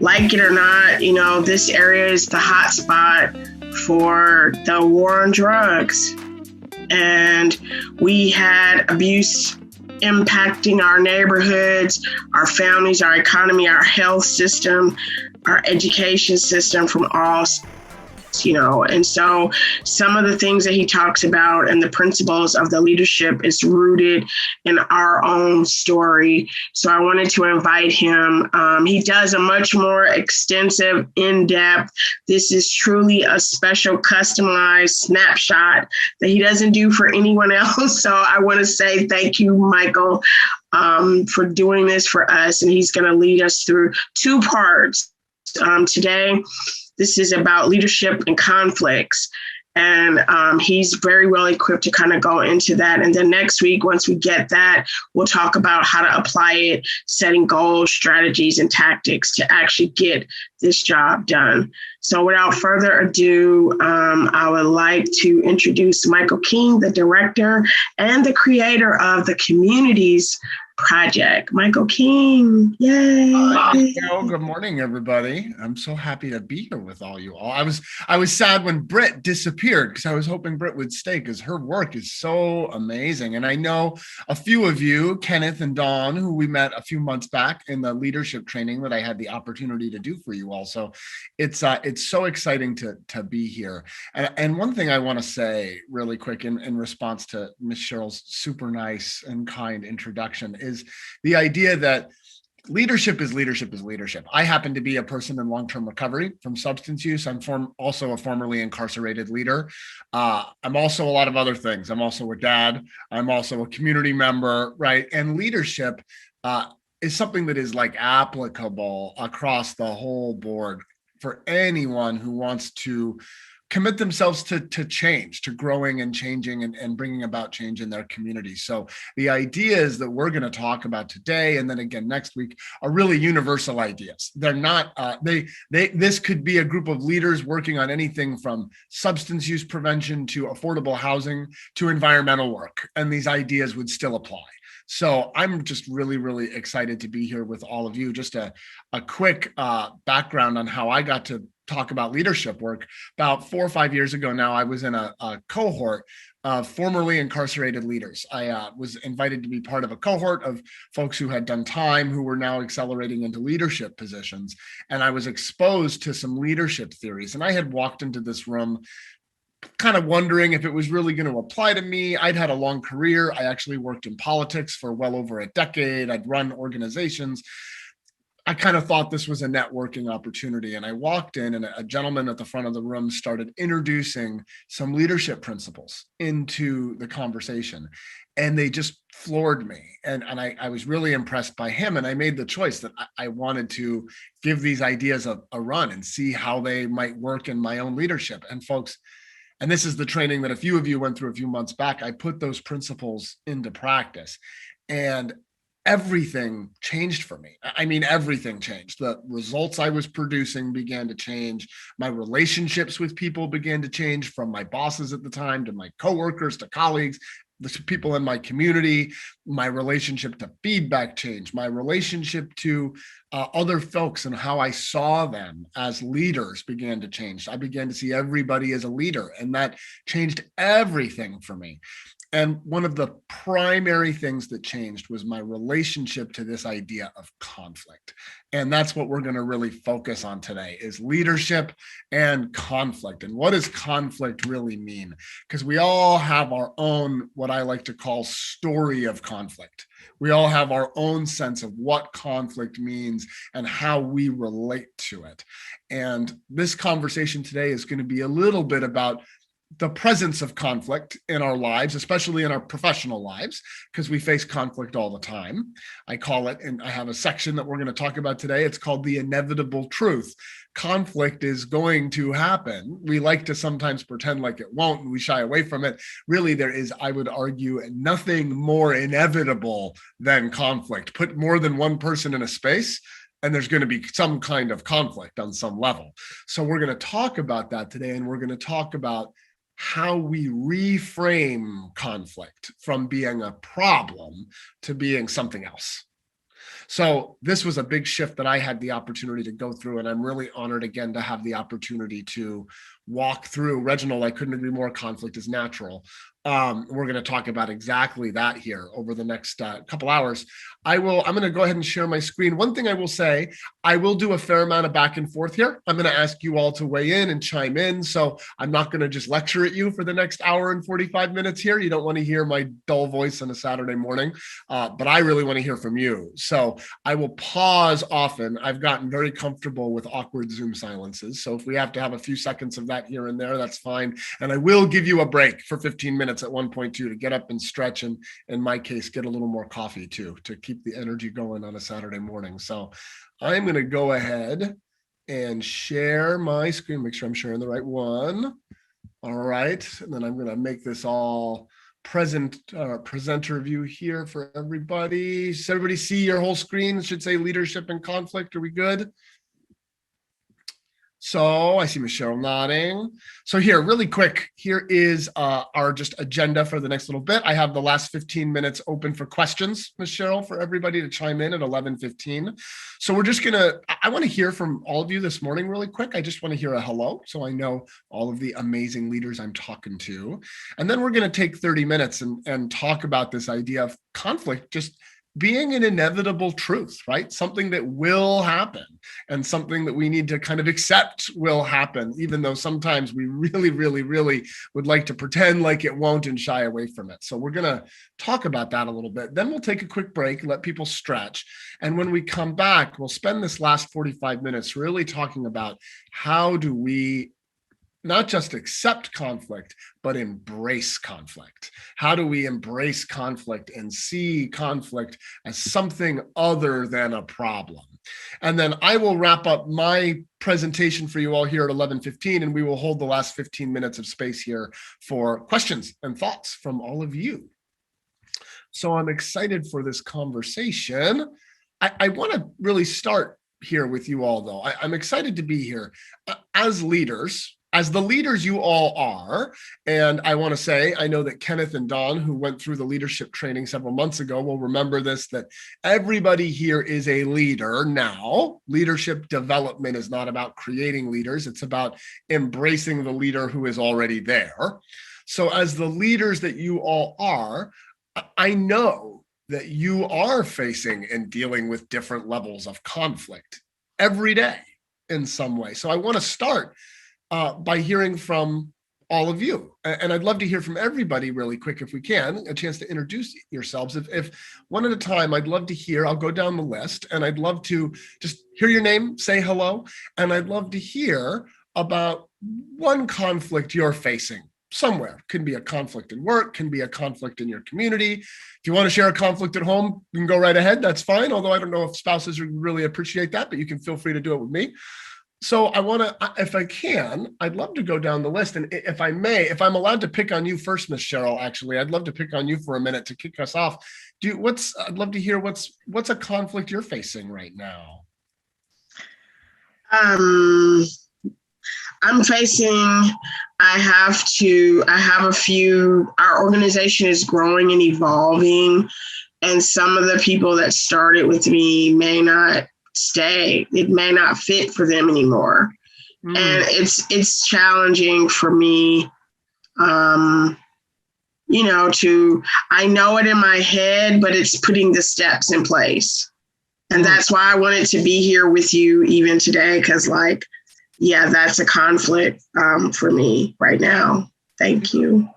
like it or not, this area is the hot spot for the war on drugs. And we had abuse impacting our neighborhoods, our families, our economy, our health system, our education system from all, and so some of the things that he talks about and the principles of the leadership is rooted in our own story. So I wanted to invite him. He does a much more extensive, in-depth, this is truly a special customized snapshot that he doesn't do for anyone else. So I want to say thank you, Michael, for doing this for us. And he's going to lead us through two parts today. This is about leadership and conflicts. And he's very well equipped to kind of go into that. And then next week, once we get that, we'll talk about how to apply it, setting goals, strategies, and tactics to actually get this job done. So without further ado, I would like to introduce Michael King, the director and the creator of the Communities Project. Michael King, yay! Good morning, everybody. I'm so happy to be here with all you all. I was sad when Britt disappeared because I was hoping Britt would stay because her work is so amazing. And I know a few of you, Kenneth and Dawn, who we met a few months back in the leadership training that I had the opportunity to do for you all. So it's so exciting to be here. And one thing I want to say really quick in response to Miss Cheryl's super nice and kind introduction is the idea that leadership is leadership is leadership. I happen to be a person in long-term recovery from substance use. I'm also a formerly incarcerated leader. I'm also a lot of other things. I'm also a dad. I'm also a community member, right? And leadership is something that is like applicable across the whole board for anyone who wants to commit themselves to change, to growing and changing and bringing about change in their community. So the ideas that we're going to talk about today, and then again next week, are really universal ideas. They're not, this could be a group of leaders working on anything from substance use prevention to affordable housing to environmental work. And these ideas would still apply. So I'm just really, really excited to be here with all of you. Just a quick background on how I got to talk about leadership work. About 4 or 5 years ago now, I was in a cohort of formerly incarcerated leaders. I was invited to be part of a cohort of folks who had done time, who were now accelerating into leadership positions. And I was exposed to some leadership theories. And I had walked into this room kind of wondering if it was really going to apply to me. I'd had a long career. I actually worked in politics for well over a decade. I'd run organizations. I kind of thought this was a networking opportunity. And I walked in and a gentleman at the front of the room started introducing some leadership principles into the conversation. And they just floored me. And I was really impressed by him. And I made the choice that I wanted to give these ideas a run and see how they might work in my own leadership. And folks, and this is the training that a few of you went through a few months back, I put those principles into practice. And everything changed for me. I mean, everything changed. The results I was producing began to change. My relationships with people began to change, from my bosses at the time to my coworkers to colleagues, the people in my community. My relationship to feedback changed. My relationship to other folks and how I saw them as leaders began to change. I began to see everybody as a leader, and that changed everything for me. And one of the primary things that changed was my relationship to this idea of conflict. And that's what we're going to really focus on today, is leadership and conflict. And what does conflict really mean? Because we all have our own, what I like to call, story of conflict. We all have our own sense of what conflict means and how we relate to it. And this conversation today is going to be a little bit about the presence of conflict in our lives, especially in our professional lives, because we face conflict all the time. I call it, and I have a section that we're going to talk about today, it's called the inevitable truth. Conflict is going to happen. We like to sometimes pretend like it won't, and we shy away from it. Really, there is, I would argue, nothing more inevitable than conflict. Put more than one person in a space, and there's going to be some kind of conflict on some level. So we're going to talk about that today, and we're going to talk about how we reframe conflict from being a problem to being something else. So this was a big shift that I had the opportunity to go through, and I'm really honored again to have the opportunity to walk through. Reginald, I couldn't agree more. Conflict is natural. We're going to talk about exactly that here over the next couple hours. I'm going to go ahead and share my screen. One thing I will say, I will do a fair amount of back and forth here. I'm going to ask you all to weigh in and chime in. So I'm not going to just lecture at you for the next hour and 45 minutes here. You don't want to hear my dull voice on a Saturday morning, but I really want to hear from you. So I will pause often. I've gotten very comfortable with awkward Zoom silences. So if we have to have a few seconds of that here and there, that's fine. And I will give you a break for 15 minutes at 1.2 to get up and stretch, and in my case, get a little more coffee too, to keep the energy going on a Saturday morning. So I'm going to go ahead and share my screen, make sure I'm sharing the right one. All right. And then I'm going to make this all presenter view here for everybody. Does everybody see your whole screen? It should say leadership and conflict. Are we good? So I see Michelle nodding. So here, really quick, here is our just agenda for the next little bit. I have the last 15 minutes open for questions, Ms. Cheryl, for everybody to chime in at 11:15. So we're just I want to hear from all of you this morning really quick. I just want to hear a hello, so I know all of the amazing leaders I'm talking to. And then we're going to take 30 minutes and talk about this idea of conflict, just being an inevitable truth, right? Something that will happen and something that we need to kind of accept will happen, even though sometimes we really, really, really would like to pretend like it won't and shy away from it. So we're going to talk about that a little bit. Then we'll take a quick break, let people stretch. And when we come back, we'll spend this last 45 minutes really talking about how do we not just accept conflict, but embrace conflict. How do we embrace conflict and see conflict as something other than a problem? And then I will wrap up my presentation for you all here at 11:15, and we will hold the last 15 minutes of space here for questions and thoughts from all of you. So I'm excited for this conversation. I want to really start here with you all, though. I'm excited to be here as leaders, as the leaders you all are. And I want to say, I know that Kenneth and Dawn, who went through the leadership training several months ago, will remember this, that everybody here is a leader now. Leadership development is not about creating leaders. It's about embracing the leader who is already there. So as the leaders that you all are, I know that you are facing and dealing with different levels of conflict every day in some way. So I want to start by hearing from all of you. And I'd love to hear from everybody really quick if we can, a chance to introduce yourselves. If one at a time, I'd love to hear, I'll go down the list, and I'd love to just hear your name, say hello, and I'd love to hear about one conflict you're facing somewhere. Can be a conflict in work, can be a conflict in your community. If you want to share a conflict at home, you can go right ahead, that's fine. Although I don't know if spouses would really appreciate that, but you can feel free to do it with me. So I want to, if I can, I'd love to go down the list. And if I may, if I'm allowed to pick on you first, Miss Cheryl, actually, I'd love to pick on you for a minute to kick us off. I'd love to hear what's a conflict you're facing right now. I'm facing, I have a few, our organization is growing and evolving, and some of the people that started with me may not stay. It may not fit for them anymore. And it's challenging for me, I know it in my head, but it's putting the steps in place. And that's why I wanted to be here with you even today, because that's a conflict for me right now. Thank you.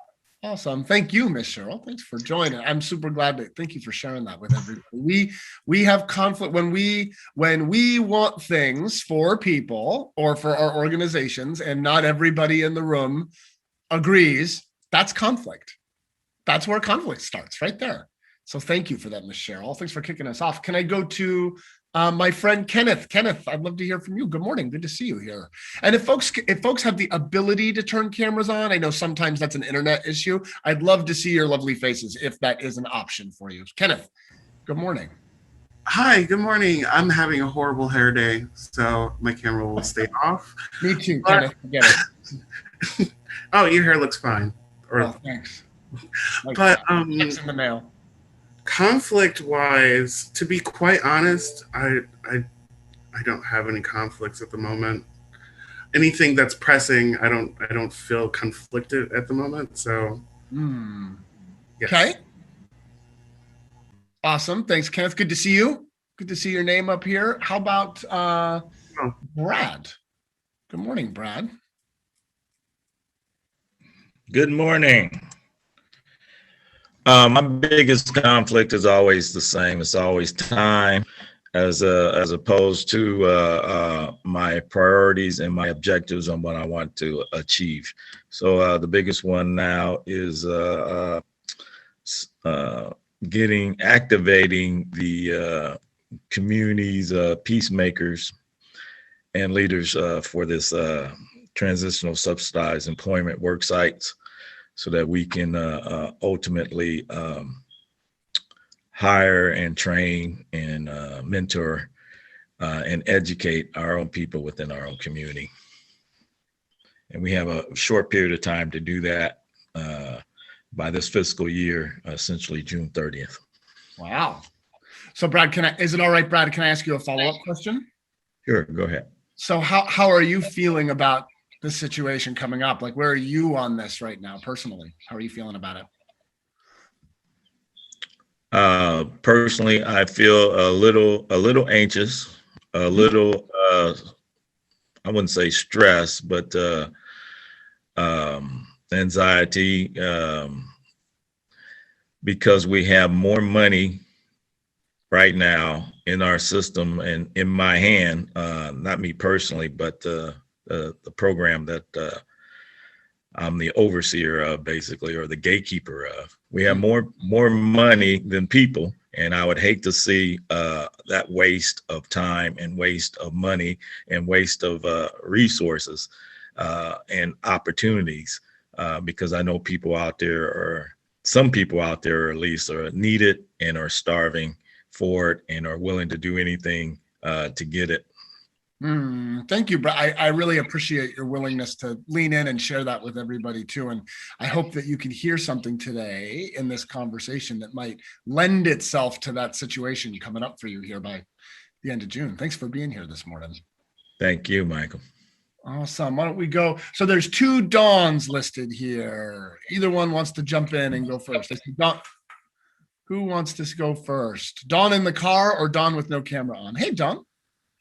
Awesome. Thank you, Miss Cheryl. Thanks for joining. I'm super glad thank you for sharing that with everybody. We have conflict when we want things for people or for our organizations, and not everybody in the room agrees. That's conflict. That's where conflict starts, right there. So thank you for that, Miss Cheryl. Thanks for kicking us off. Can I go to my friend Kenneth? Kenneth, I'd love to hear from you. Good morning. Good to see you here. And if folks have the ability to turn cameras on, I know sometimes that's an internet issue. I'd love to see your lovely faces if that is an option for you. Kenneth, good morning. Hi, good morning. I'm having a horrible hair day, so my camera will stay off. Me too, Kenneth. Forget it. Oh, your hair looks fine. Oh, thanks. But it's in the mail. Conflict wise, to be quite honest, I don't have any conflicts at the moment. Anything that's pressing, I don't feel conflicted at the moment. So yes. Okay. Awesome. Thanks, Kenneth. Good to see you. Good to see your name up here. How about Brad? Good morning, Brad. Good morning. My biggest conflict is always the same. It's always time, as opposed to my priorities and my objectives on what I want to achieve. So the biggest one now is activating the community's peacemakers and leaders for this transitional subsidized employment work sites, so that we can ultimately hire and train and mentor and educate our own people within our own community. And we have a short period of time to do that by this fiscal year, essentially June 30th. Wow. So Brad, is it all right, Brad, can I ask you a follow-up question? Sure, go ahead. So how are you feeling about the situation coming up? Like, where are you on this right now personally? How are you feeling about it? Personally, I feel a little anxious, a little I wouldn't say stress, but anxiety, because we have more money right now in our system and in my hand, not me personally, but the program that I'm the overseer of, basically, or the gatekeeper of. We have more money than people, and I would hate to see that waste of time and waste of money and waste of resources and opportunities, because I know people out there, or some people out there at least, are needed and are starving for it and are willing to do anything to get it. Thank you, Brad. I really appreciate your willingness to lean in and share that with everybody too. And I hope that you can hear something today in this conversation that might lend itself to that situation coming up for you here by the end of June. Thanks for being here this morning. Thank you, Michael. Awesome. Why don't we go? So there's two Dawns listed here. Either one wants to jump in and go first. Dawn, who wants to go first? Dawn in the car or Dawn with no camera on? Hey, Dawn.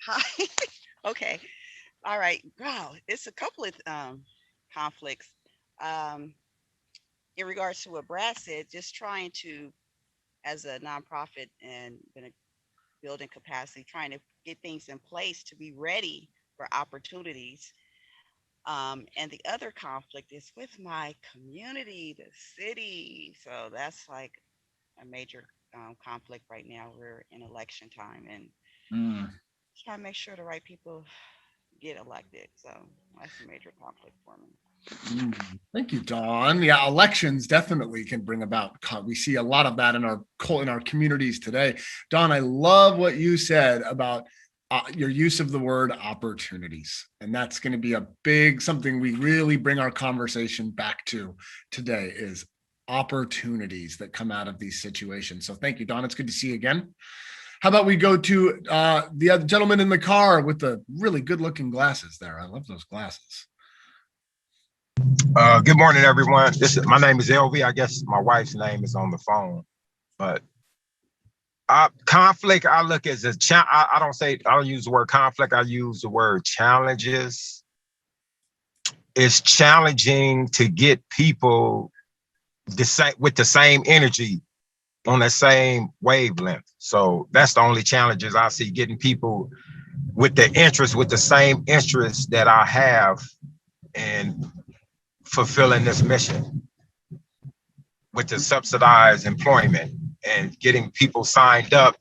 Hi. Okay. All right. Wow. It's a couple of conflicts. In regards to what Brad said, just trying to, as a nonprofit and building capacity, trying to get things in place to be ready for opportunities. And the other conflict is with my community, the city. So that's like a major conflict right now. We're in election time and try to make sure the right people get elected. So that's a major conflict for me. Thank you, Dawn. Yeah, elections definitely can bring about. We see a lot of that in our communities today. Dawn, I love what you said about your use of the word opportunities, and that's going to be something we really bring our conversation back to today, is opportunities that come out of these situations. So thank you, Dawn. It's good to see you again. How about we go to the other gentleman in the car with the really good-looking glasses there? I love those glasses. Good morning, everyone. My name is LV. I guess my wife's name is on the phone. But conflict, I look as I don't use the word conflict. I use the word challenges. It's challenging to get people with the same energy on the same wavelength. So that's the only challenges I see, getting people with the same interest that I have in fulfilling this mission with the subsidized employment and getting people signed up.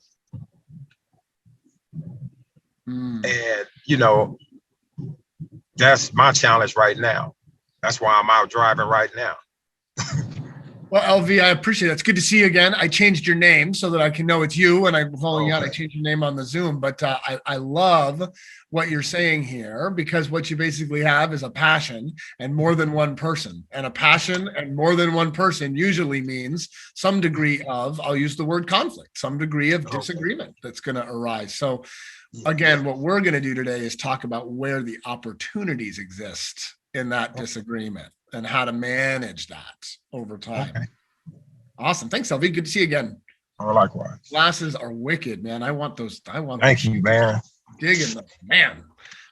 And, that's my challenge right now. That's why I'm out driving right now. Well, LV, I appreciate it. It's good to see you again. I changed your name so that I can know it's you, and I'm calling you out. I changed your name on the Zoom, but I love what you're saying here, because what you basically have is a passion and more than one person. And a passion and more than one person usually means some degree of, I'll use the word conflict, some degree of disagreement that's going to arise. So again, what we're going to do today is talk about where the opportunities exist in that disagreement and how to manage that over time. Okay. Awesome. Thanks, LV. Good to see you again. Oh, likewise. Glasses are wicked, man. I want those. Thank you, man. Digging them. Man,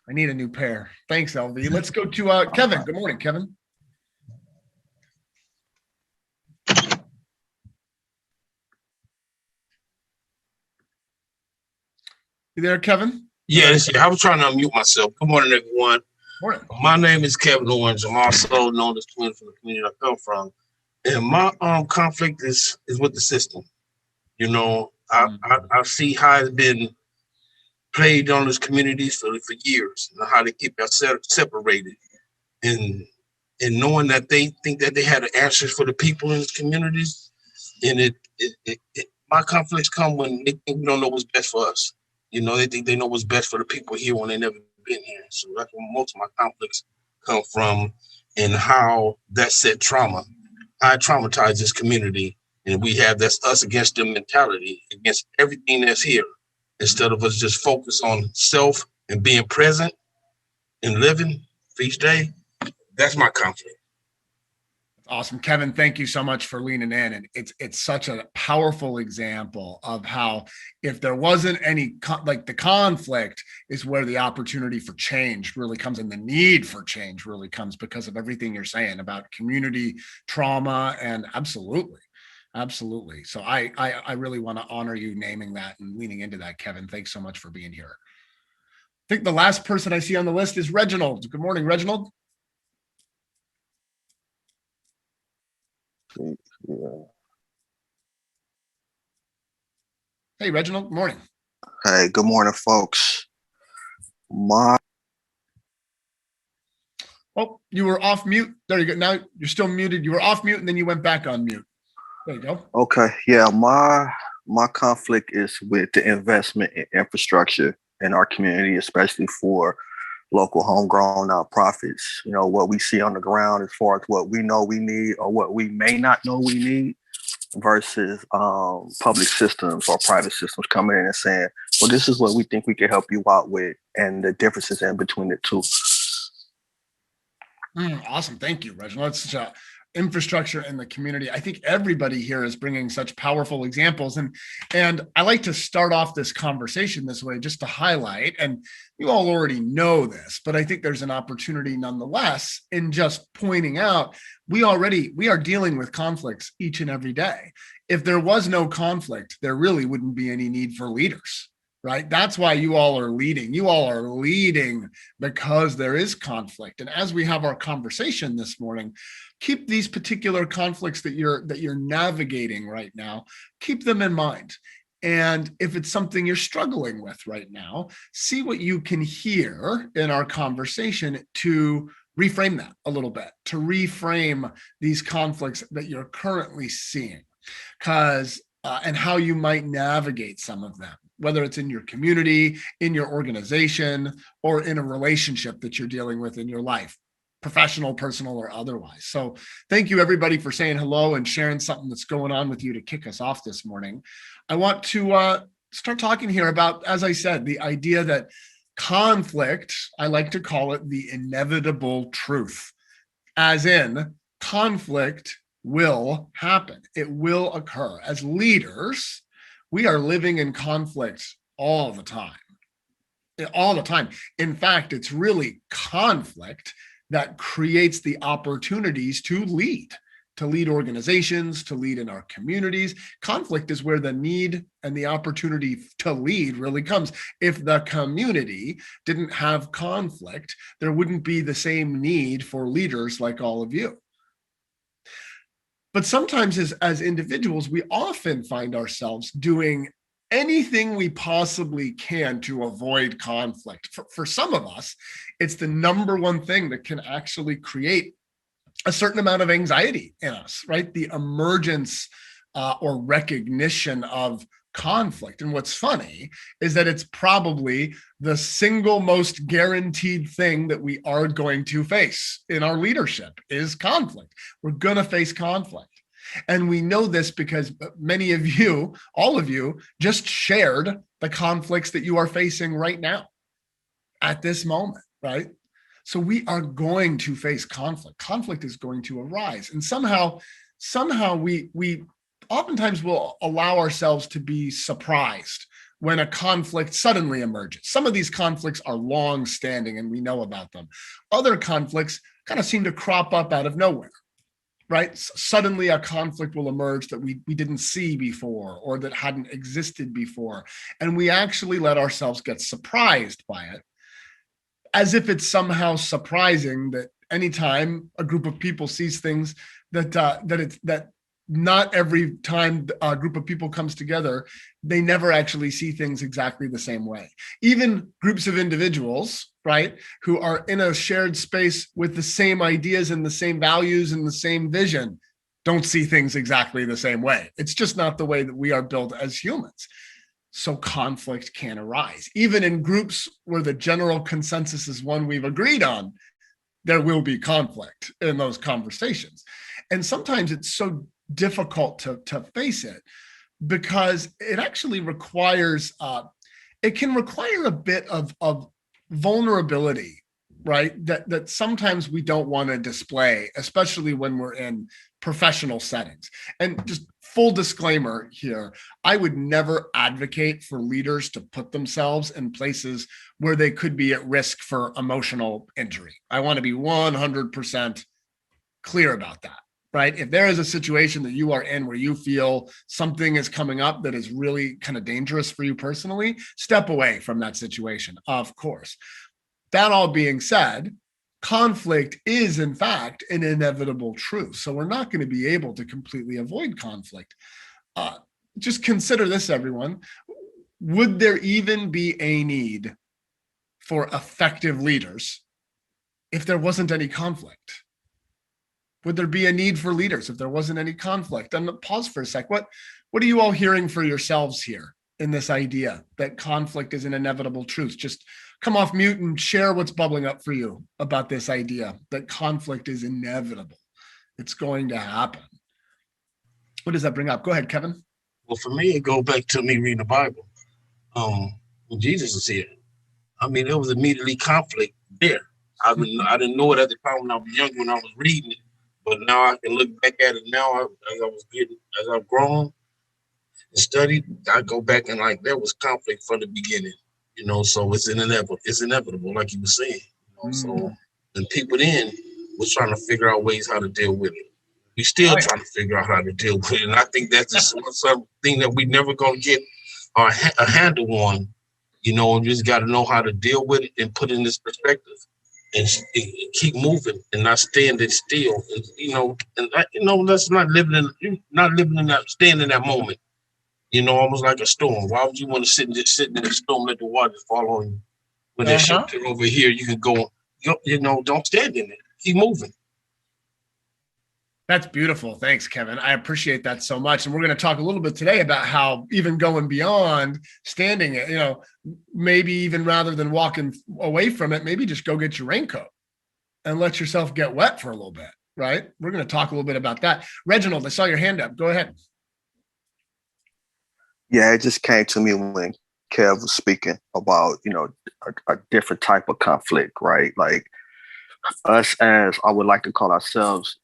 I need a new pair. Thanks, LV. Let's go to Kevin. Good morning, Kevin. You there, Kevin? Yes, I was trying to unmute myself. Good morning, everyone. Morning. My name is Kevin Owens. I'm also known as Twin from the community I come from. And my conflict is with the system. You know, I see how it's been played on these communities for years, and how they keep us separated. And knowing that they think that they have the answers for the people in these communities. And my conflicts come when they think we don't know what's best for us. You know, they think they know what's best for the people here when they never been here. So that's where most of my conflicts come from, and how that set trauma. I traumatize this community, and we have this us against them mentality against everything that's here, instead of us just focus on self and being present and living for each day. That's my conflict. Awesome. Kevin, thank you so much for leaning in. And it's such a powerful example of how, if there wasn't any, the conflict is where the opportunity for change really comes, and the need for change really comes, because of everything you're saying about community trauma. And absolutely. So I really want to honor you naming that and leaning into that, Kevin. Thanks so much for being here. I think the last person I see on the list is Reginald. Good morning, Reginald. Yeah. Hey, Reginald, good morning. Hey, good morning, folks. Oh, you were off mute. There you go. Now you're still muted. You were off mute and then you went back on mute. There you go. Okay. Yeah, my conflict is with the investment in infrastructure in our community, especially for local homegrown nonprofits. You know, what we see on the ground as far as what we know we need or what we may not know we need, versus public systems or private systems coming in and saying, well, this is what we think we can help you out with, and the differences in between the two. Awesome. Thank you, Reginald. That's such a infrastructure in the community. I think everybody here is bringing such powerful examples. And I like to start off this conversation this way, just to highlight, and you all already know this, but I think there's an opportunity nonetheless in just pointing out, we are dealing with conflicts each and every day. If there was no conflict, there really wouldn't be any need for leaders. Right? That's why you all are leading. You all are leading because there is conflict. And as we have our conversation this morning, keep these particular conflicts that you're navigating right now, keep them in mind. And if it's something you're struggling with right now, see what you can hear in our conversation to reframe that a little bit, to reframe these conflicts that you're currently seeing, and how you might navigate some of them, whether it's in your community, in your organization, or in a relationship that you're dealing with in your life, professional, personal, or otherwise. So thank you, everybody, for saying hello and sharing something that's going on with you to kick us off this morning. I want to start talking here about, as I said, the idea that conflict, I like to call it the inevitable truth, as in conflict will happen. It will occur. As leaders, we are living in conflict all the time. All the time. In fact, it's really conflict that creates the opportunities to lead organizations, to lead in our communities. Conflict is where the need and the opportunity to lead really comes. If the community didn't have conflict, there wouldn't be the same need for leaders like all of you. But sometimes as individuals, we often find ourselves doing anything we possibly can to avoid conflict. For some of us, it's the number one thing that can actually create a certain amount of anxiety in us, right? The emergence or recognition of conflict. And what's funny is that it's probably the single most guaranteed thing that we are going to face in our leadership is conflict. We're going to face conflict. And we know this because many of you, all of you, just shared the conflicts that you are facing right now at this moment, right? So we are going to face conflict. Conflict is going to arise. And somehow we oftentimes will allow ourselves to be surprised when a conflict suddenly emerges. Some of these conflicts are long-standing and we know about them. Other conflicts kind of seem to crop up out of nowhere, right? Suddenly a conflict will emerge that we didn't see before or that hadn't existed before. And we actually let ourselves get surprised by it, as if it's somehow surprising that anytime a group of people sees things that not every time a group of people comes together, they never actually see things exactly the same way. Even groups of individuals, right, who are in a shared space with the same ideas and the same values and the same vision, don't see things exactly the same way. It's just not the way that we are built as humans. So conflict can arise. Even in groups where the general consensus is one we've agreed on, there will be conflict in those conversations. And sometimes it's so difficult to face it because it actually requires, it can require a bit of vulnerability, right? That sometimes we don't want to display, especially when we're in professional settings. And just full disclaimer here, I would never advocate for leaders to put themselves in places where they could be at risk for emotional injury. I want to be 100% clear about that, right? If there is a situation that you are in where you feel something is coming up that is really kind of dangerous for you personally, step away from that situation, of course. That all being said, conflict is, in fact, an inevitable truth. So we're not going to be able to completely avoid conflict. Just consider this, everyone. Would there even be a need for effective leaders if there wasn't any conflict? Would there be a need for leaders if there wasn't any conflict? And pause for a sec. What are you all hearing for yourselves here in this idea that conflict is an inevitable truth? Just come off mute and share what's bubbling up for you about this idea that conflict is inevitable. It's going to happen. What does that bring up? Go ahead, Kevin. Well, for me, it goes back to me reading the Bible. When Jesus was here, I mean, there was immediately conflict there. I didn't know it at the time when I was young, when I was reading it, but now I can look back at it now as I've grown and studied. I go back and like there was conflict from the beginning, so it's inevitable, like you were saying. So and people then was trying to figure out ways how to deal with it. We still trying to figure out how to deal with it, and I think that's just something that we never gonna get a handle on. We just got to know how to deal with it and put it in this perspective and keep moving and not standing still. And that's not living in that, staying in that moment. Almost like a storm. Why would you want to sit in the storm, let the water fall on you? When there's shelter over here, you can go. Don't stand in it. Keep moving. That's beautiful. Thanks, Kevin. I appreciate that so much. And we're going to talk a little bit today about how even going beyond standing it, maybe even rather than walking away from it, maybe just go get your raincoat and let yourself get wet for a little bit, right? We're going to talk a little bit about that. Reginald, I saw your hand up. Go ahead. Yeah, it just came to me when Kev was speaking about, a different type of conflict, right? Like us as I would like to call ourselves,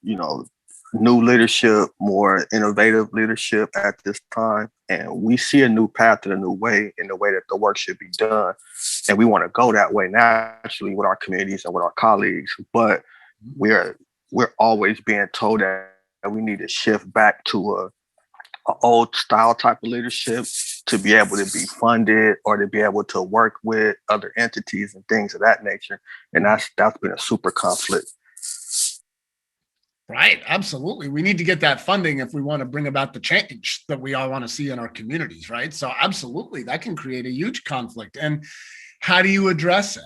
new leadership, more innovative leadership at this time. And we see a new path and a new way in the way that the work should be done. And we want to go that way naturally with our communities and with our colleagues. But we're always being told that we need to shift back to a old style type of leadership to be able to be funded or to be able to work with other entities and things of that nature. And that's been a super conflict. Right. Absolutely. We need to get that funding if we want to bring about the change that we all want to see in our communities. Right. So absolutely, that can create a huge conflict. And how do you address it?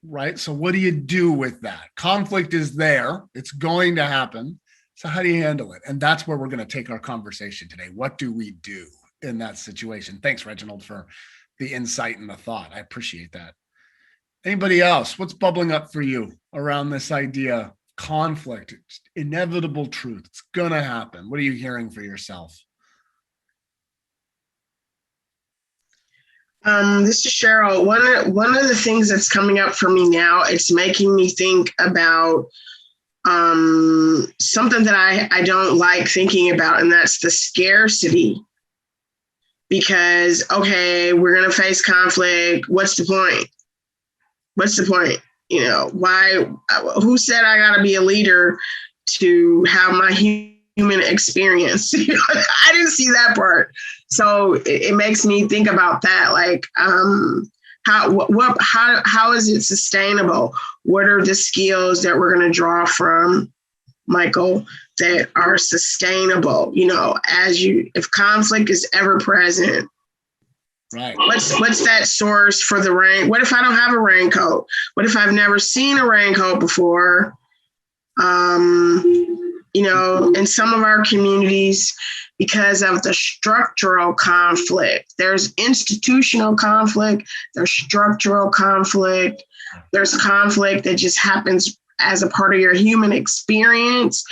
right? So what do you do with that? Conflict is there. It's going to happen. So how do you handle it? And that's where we're going to take our conversation today. What do we do in that situation? Thanks, Reginald, for the insight and the thought. I appreciate that. Anybody else? What's bubbling up for you around this idea? Conflict, it's inevitable truth. It's going to happen. What are you hearing for yourself? This is Cheryl. One of the things that's coming up for me now, it's making me think about something that I don't like thinking about, and that's the scarcity. Because, okay, we're going to face conflict. What's the point? What's the point? You know, why? Who said I got to be a leader to have my human experience? I didn't see that part. So it makes me think about that. Like, how is it sustainable? What are the skills that we're going to draw from, Michael, that are sustainable? You know, if conflict is ever present, right? What's that source for the rain? What if I don't have a raincoat? What if I've never seen a raincoat before? You know, in some of our communities, because of the structural conflict, there's institutional conflict, there's structural conflict, there's conflict that just happens as a part of your human experience.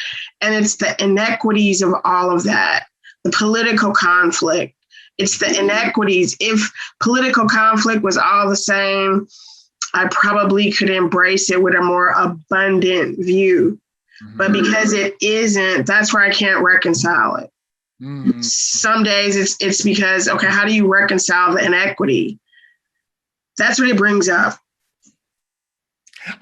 And it's the inequities of all of that, the political conflict. It's the inequities. If political conflict was all the same, I probably could embrace it with a more abundant view. But because it isn't, that's where I can't reconcile it. Some days it's because, okay, how do you reconcile the inequity? That's what it brings up.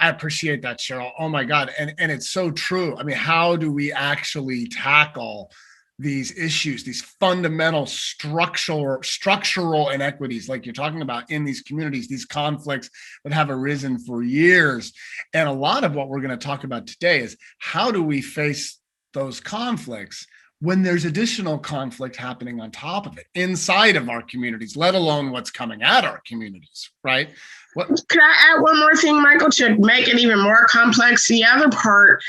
I appreciate that, Cheryl. Oh my God. And it's so true. I mean, how do we actually tackle these issues, these fundamental structural inequities, like you're talking about in these communities, these conflicts that have arisen for years? And a lot of what we're going to talk about today is how do we face those conflicts when there's additional conflict happening on top of it inside of our communities, let alone what's coming at our communities, right? Could I add one more thing, Michael, to make it even more complex? The other part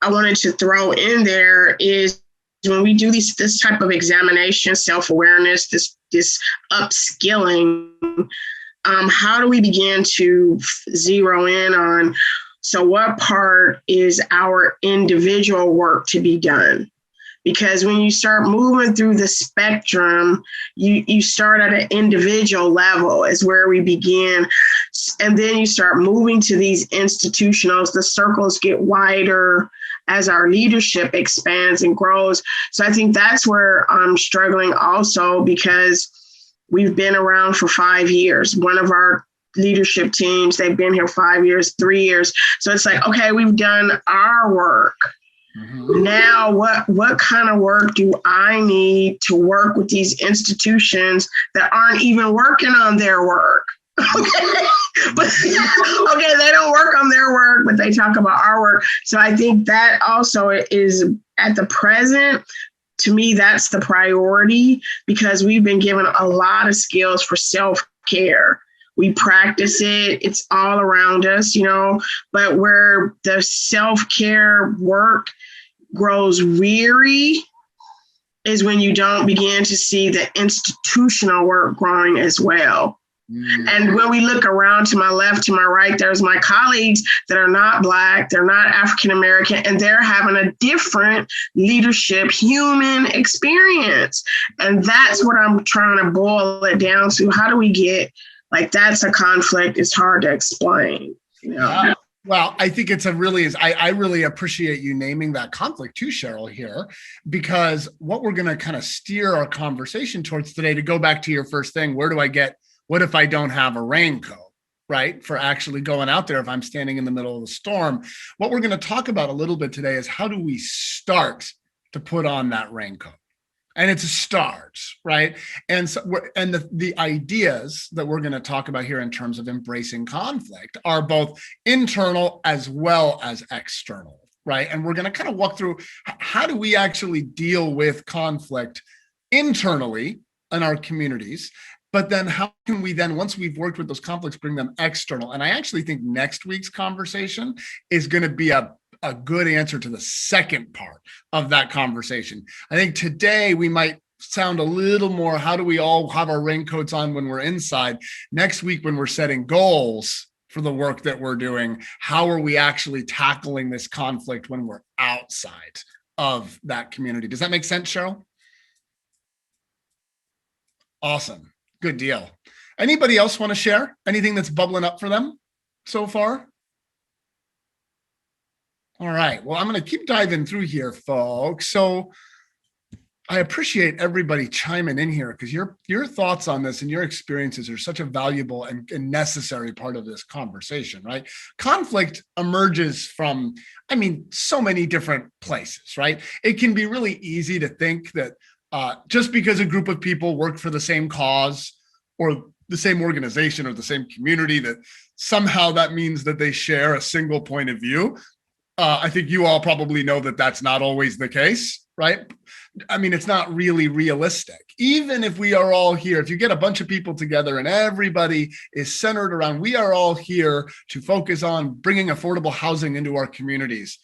I wanted to throw in there is when we do this type of examination, self-awareness, this upskilling, how do we begin to zero in on, so what part is our individual work to be done? Because when you start moving through the spectrum, you start at an individual level is where we begin. And then you start moving to these institutionals, the circles get wider as our leadership expands and grows. So I think that's where I'm struggling also, because we've been around for 5 years. One of our leadership teams, they've been here 5 years, 3 years. So it's like, okay, we've done our work. Now, what kind of work do I need to work with these institutions that aren't even working on their work? Okay, but okay, they don't work on their work, but they talk about our work. So I think that also is at the present. To me, that's the priority, because we've been given a lot of skills for self-care. We practice it. It's all around us, you know, but where the self-care work grows weary is when you don't begin to see the institutional work growing as well. And when we look around to my left, to my right, there's my colleagues that are not Black, they're not African-American, and they're having a different leadership human experience. And that's what I'm trying to boil it down to. How do we get, like, that's a conflict. It's hard to explain, you know? Well, I think I really appreciate you naming that conflict too, Cheryl, here, because what we're going to kind of steer our conversation towards today, to go back to your first thing, what if I don't have a raincoat, right? For actually going out there if I'm standing in the middle of the storm. What we're going to talk about a little bit today is how do we start to put on that raincoat? And it's a start, right? And so the ideas that we're going to talk about here in terms of embracing conflict are both internal as well as external, right? And we're going to kind of walk through how do we actually deal with conflict internally in our communities, But then how can we then, once we've worked with those conflicts, bring them external? And I actually think next week's conversation is going to be a good answer to the second part of that conversation. I think today we might sound a little more, how do we all have our raincoats on when we're inside? Next week, when we're setting goals for the work that we're doing, how are we actually tackling this conflict when we're outside of that community? Does that make sense, Cheryl? Awesome. Good deal. Anybody else want to share anything that's bubbling up for them so far? All right. Well, I'm going to keep diving through here, folks. So I appreciate everybody chiming in here, because your thoughts on this and your experiences are such a valuable and necessary part of this conversation, right? Conflict emerges from, so many different places, right? It can be really easy to think that just because a group of people work for the same cause or the same organization or the same community, that somehow that means that they share a single point of view. I think you all probably know that that's not always the case, right? It's not really realistic. Even if we are all here, if you get a bunch of people together and everybody is centered around, we are all here to focus on bringing affordable housing into our communities.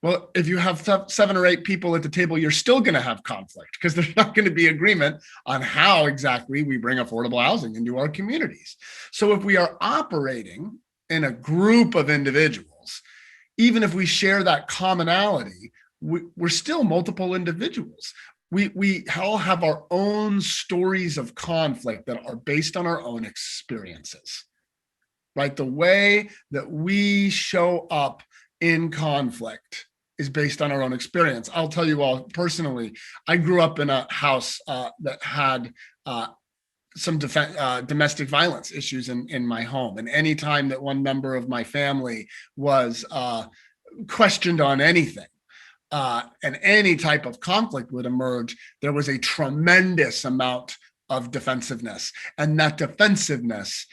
Well, if you have 7 or 8 people at the table, you're still going to have conflict, because there's not going to be agreement on how exactly we bring affordable housing into our communities. So if we are operating in a group of individuals, even if we share that commonality, we're still multiple individuals. We all have our own stories of conflict that are based on our own experiences, right? The way that we show up in conflict is based on our own experience. I'll tell you all personally, I grew up in a house that had some domestic violence issues in my home. And anytime that one member of my family was questioned on anything, and any type of conflict would emerge, there was a tremendous amount of defensiveness. And that defensiveness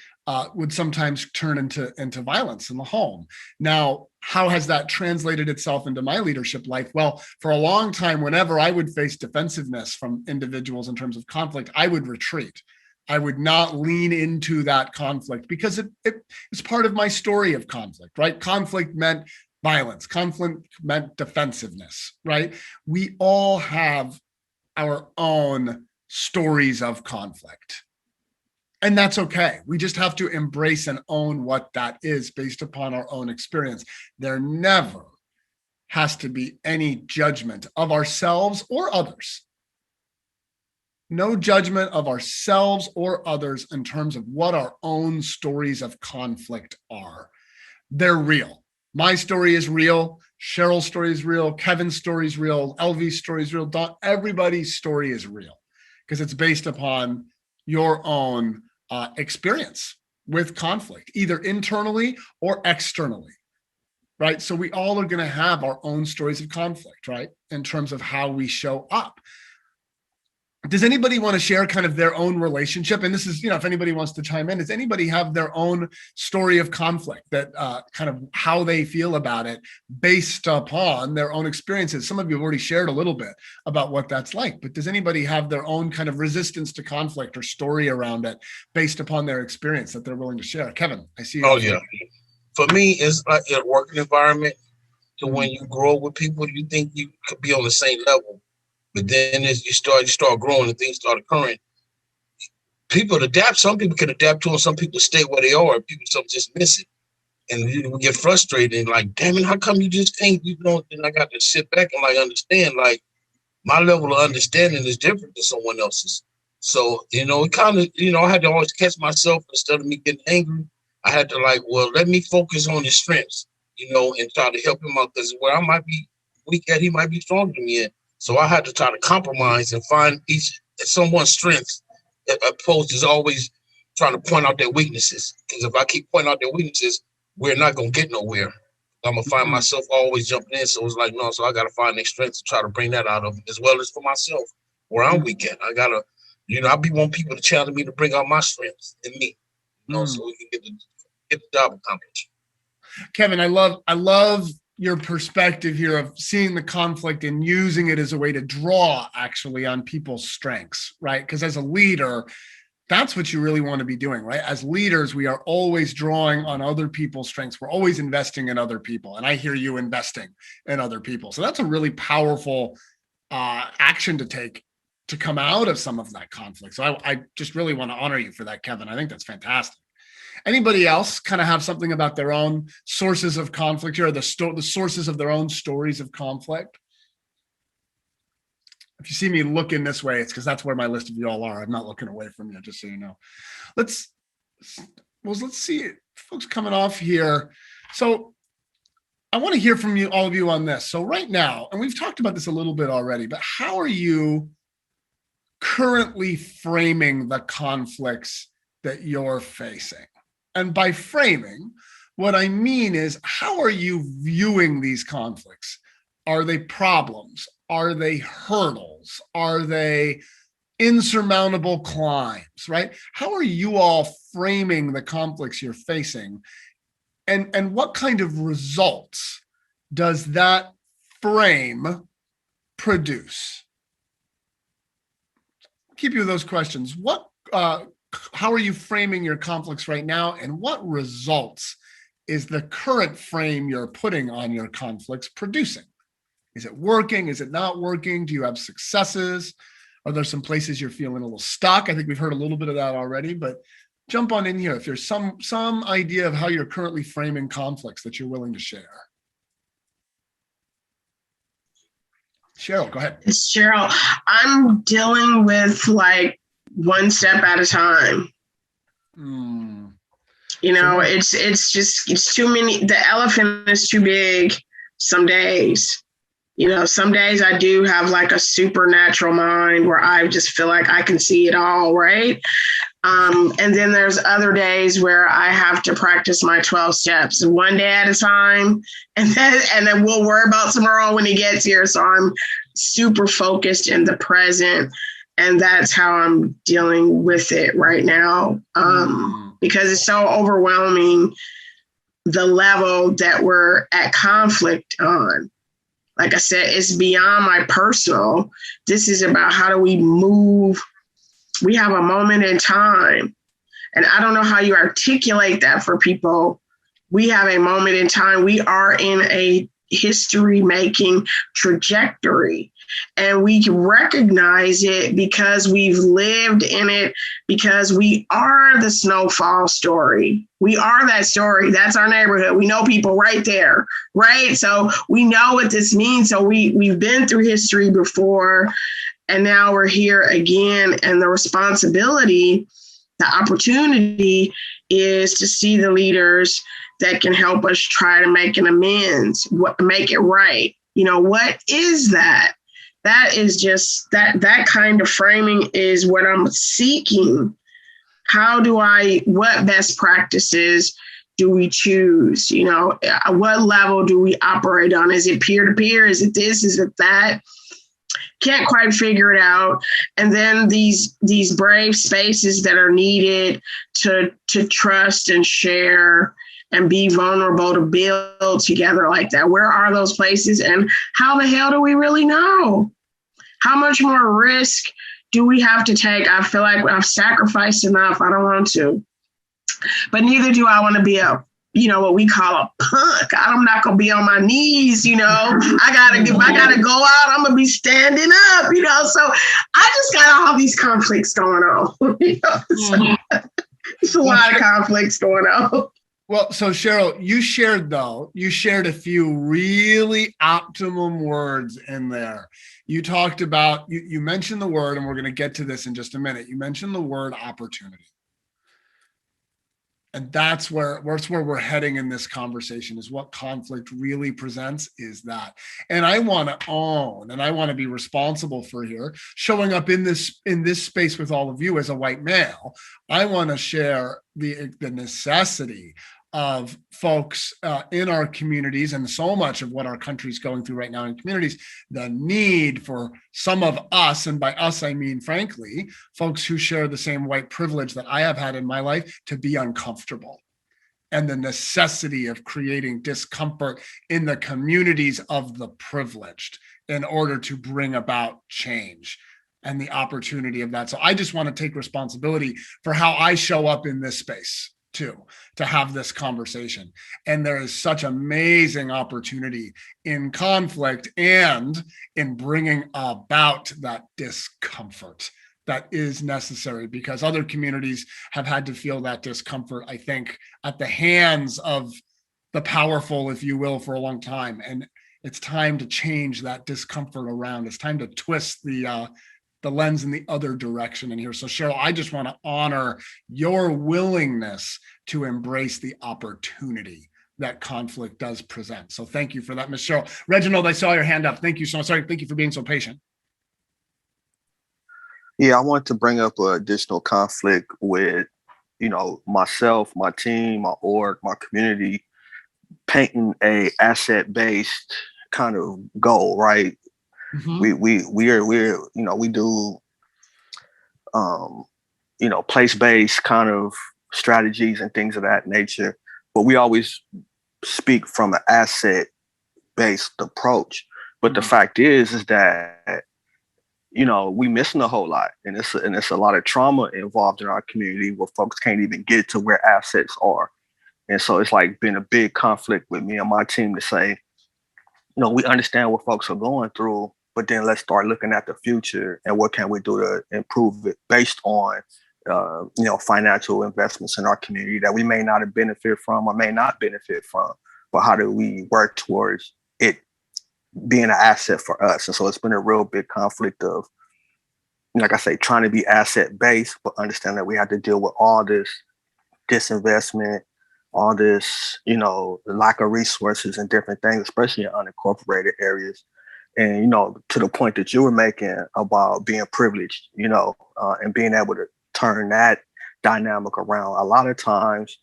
would sometimes turn into violence in the home. Now, how has that translated itself into my leadership life? Well, for a long time, whenever I would face defensiveness from individuals in terms of conflict, I would retreat. I would not lean into that conflict, because it was part of my story of conflict, right? Conflict meant violence. Conflict meant defensiveness, right? We all have our own stories of conflict. And that's okay. We just have to embrace and own what that is based upon our own experience. There never has to be any judgment of ourselves or others. No judgment of ourselves or others in terms of what our own stories of conflict are. They're real. My story is real. Cheryl's story is real. Kevin's story is real. LV's story is real. Everybody's story is real, because it's based upon your own experience with conflict, either internally or externally, right? So we all are going to have our own stories of conflict, right? In terms of how we show up. Does anybody want to share kind of their own relationship? And this is, if anybody wants to chime in, does anybody have their own story of conflict, that kind of how they feel about it based upon their own experiences? Some of you have already shared a little bit about what that's like, but does anybody have their own kind of resistance to conflict or story around it based upon their experience that they're willing to share? Kevin, I see you. Oh, yeah. For me, it's like a working environment to when you grow up with people, you think you could be on the same level. But then as you start growing and things start occurring, people adapt. Some people can adapt to it. Some people stay where they are. Some just miss it. And you get frustrated and like, damn it, how come you just can't, and I got to sit back and understand, my level of understanding is different than someone else's. So, it kind of, I had to always catch myself. Instead of me getting angry, I had to let me focus on his strengths, and try to help him out, because where I might be weak at, he might be stronger than me at. So I had to try to compromise and find someone's strengths, opposed to always trying to point out their weaknesses. Because if I keep pointing out their weaknesses, we're not going to get nowhere. I'm going to find myself always jumping in. So it's like, no, so I got to find their strengths and try to bring that out of them, as well as for myself, where I'm weak at. I got to, I be want people to challenge me to bring out my strengths in me, so we can get the job accomplished. Kevin, I love your perspective here of seeing the conflict and using it as a way to draw actually on people's strengths, right? Because as a leader, That's what you really want to be doing, right? As leaders, we are always drawing on other people's strengths. We're always investing in other people. And I hear you investing in other people. So that's a really powerful action to take to come out of some of that conflict. So I just really want to honor you for that, Kevin. I think that's fantastic. Anybody else kind of have something about their own sources of conflict here, or the sources of their own stories of conflict? If you see me looking this way, it's because that's where my list of you all are. I'm not looking away from you, just so you know. Let's see folks coming off here. So I want to hear from you, all of you, on this. So right now, and we've talked about this a little bit already, but how are you currently framing the conflicts that you're facing? And by framing, what I mean is, how are you viewing these conflicts? Are they problems? Are they hurdles? Are they insurmountable climbs, right? How are you all framing the conflicts you're facing? And what kind of results does that frame produce? Keep you with those questions. How are you framing your conflicts right now? And what results is the current frame you're putting on your conflicts producing? Is it working? Is it not working? Do you have successes? Are there some places you're feeling a little stuck? I think we've heard a little bit of that already, but jump on in here if there's some idea of how you're currently framing conflicts that you're willing to share. Cheryl, go ahead. It's Cheryl. I'm dealing with like one step at a time. You know, it's too many. The elephant is too big some days. You know, some days I do have like a supernatural mind where I just feel like I can see it all, right? And then there's other days where I have to practice my 12 steps one day at a time. And then we'll worry about tomorrow when he gets here. So I'm super focused in the present. And that's how I'm dealing with it right now. Because it's so overwhelming, the level that we're at conflict on. Like I said, it's beyond my personal. This is about how do we move. We have a moment in time. And I don't know how you articulate that for people. We have a moment in time. We are in a history-making trajectory. And we can recognize it because we've lived in it, because we are the snowfall story. We are that story. That's our neighborhood. We know people right there, right? So we know what this means. So we've been through history before, and now we're here again. And the responsibility, the opportunity is to see the leaders that can help us try to make an amends, make it right. You know, what is that? That is just that kind of framing is what I'm seeking. What best practices do we choose? You know, what level do we operate on? Is it peer-to-peer? Is it this? Is it that? Can't quite figure it out. And then these brave spaces that are needed to trust and share and be vulnerable, to build together like that. Where are those places? And how the hell do we really know? How much more risk do we have to take? I feel like I've sacrificed enough. I don't want to. But neither do I want to be what we call a punk. I'm not going to be on my knees, I gotta go out, I'm going to be standing up, So I just got all these conflicts going on. It's a lot of conflicts going on. Well, so Cheryl, you shared a few really optimum words in there. You talked about, you mentioned the word, and we're going to get to this in just a minute. You mentioned the word opportunity. And that's where we're heading in this conversation, is what conflict really presents is that. And I want to own, and I want to be responsible for here, showing up in this space with all of you as a white male. I want to share the necessity of folks in our communities, and so much of what our country's going through right now in communities, the need for some of us, and by us I mean, frankly, folks who share the same white privilege that I have had in my life, to be uncomfortable, and the necessity of creating discomfort in the communities of the privileged in order to bring about change. and the opportunity of that. So I just want to take responsibility for how I show up in this space too, to have this conversation. And there is such amazing opportunity in conflict and in bringing about that discomfort that is necessary, because other communities have had to feel that discomfort, I think, at the hands of the powerful, if you will, for a long time. And it's time to change that discomfort around. It's time to twist the lens in the other direction in here. So Cheryl, I just want to honor your willingness to embrace the opportunity that conflict does present. So thank you for that, Ms. Cheryl. Reginald, I saw your hand up. Thank you so much. Sorry, thank you for being so patient. Yeah, I want to bring up an additional conflict with, myself, my team, my org, my community, painting a asset-based kind of goal, right? Mm-hmm. We do place-based kind of strategies and things of that nature, but we always speak from an asset-based approach. But mm-hmm. The fact is that we missing a whole lot, and it's a lot of trauma involved in our community where folks can't even get to where assets are. And so it's like been a big conflict with me and my team to say, we understand what folks are going through, but then let's start looking at the future and what can we do to improve it based on, financial investments in our community that we may not have benefited from or may not benefit from, but how do we work towards it being an asset for us? And so it's been a real big conflict of, like I say, trying to be asset based, but understand that we have to deal with all this disinvestment, all this, lack of resources and different things, especially in unincorporated areas. And, to the point that you were making about being privileged, and being able to turn that dynamic around. A lot of times,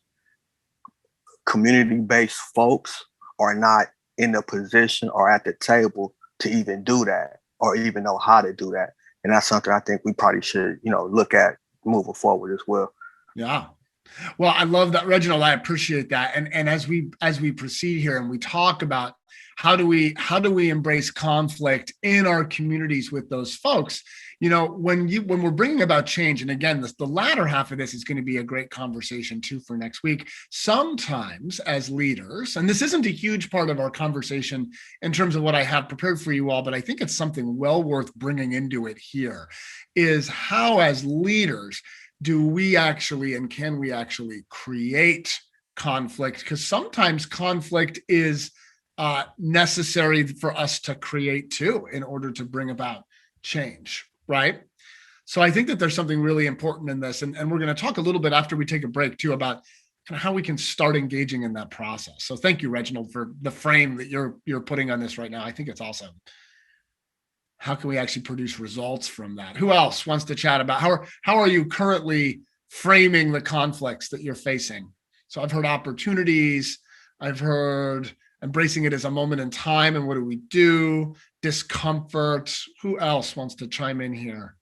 community-based folks are not in the position or at the table to even do that or even know how to do that. And that's something I think we probably should, look at moving forward as well. Yeah. Well, I love that, Reginald. I appreciate that. And as we proceed here and we talk about how do we embrace conflict in our communities with those folks, when we're bringing about change, and again, the latter half of this is going to be a great conversation too for next week. Sometimes as leaders, and this isn't a huge part of our conversation in terms of what I have prepared for you all, but I think it's something well worth bringing into it here, is how as leaders do we actually and can we actually create conflict? Because sometimes conflict is necessary for us to create too in order to bring about change, right? So I think that there's something really important in this, and we're going to talk a little bit after we take a break too about kind of how we can start engaging in that process. So thank you, Reginald, for the frame that you're putting on this right now. I think it's awesome. How can we actually produce results from that? Who else wants to chat about how are you currently framing the conflicts that you're facing? So I've heard opportunities, I've heard embracing it as a moment in time, and what do we do? Discomfort. Who else wants to chime in here?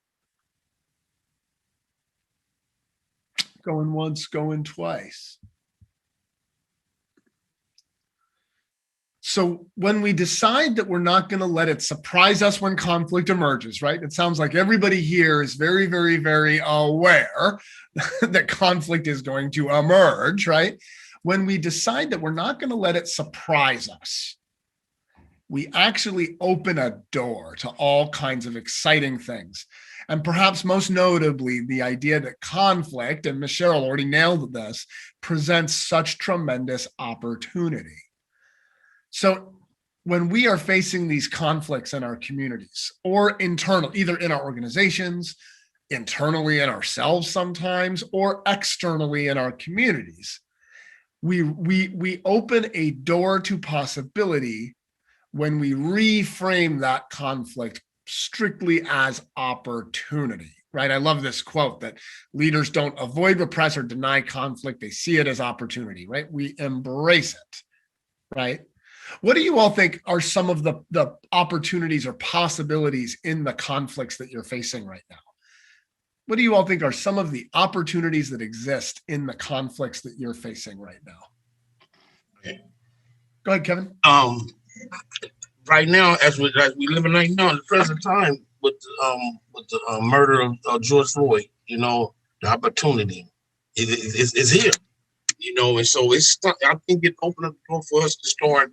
Going once, going twice. So when we decide that we're not going to let it surprise us when conflict emerges, right? It sounds like everybody here is very, very, very aware that conflict is going to emerge, right? When we decide that we're not going to let it surprise us, we actually open a door to all kinds of exciting things. And perhaps most notably, the idea that conflict, and Ms. Cheryl already nailed this, presents such tremendous opportunity. So when we are facing these conflicts in our communities or internal, either in our organizations, internally in ourselves sometimes, or externally in our communities, we open a door to possibility when we reframe that conflict strictly as opportunity, right? I love this quote that leaders don't avoid, repress, or deny conflict. They see it as opportunity, right? We embrace it, right? What do you all think are some of the opportunities or possibilities in the conflicts that you're facing right now? What do you all think are some of the opportunities that exist in the conflicts that you're facing right now? Okay. Go ahead, Kevin. Right now, as we living right now in the present time, the murder of George Floyd. You know, the opportunity is here. You know, and so I think it opened up the door for us to start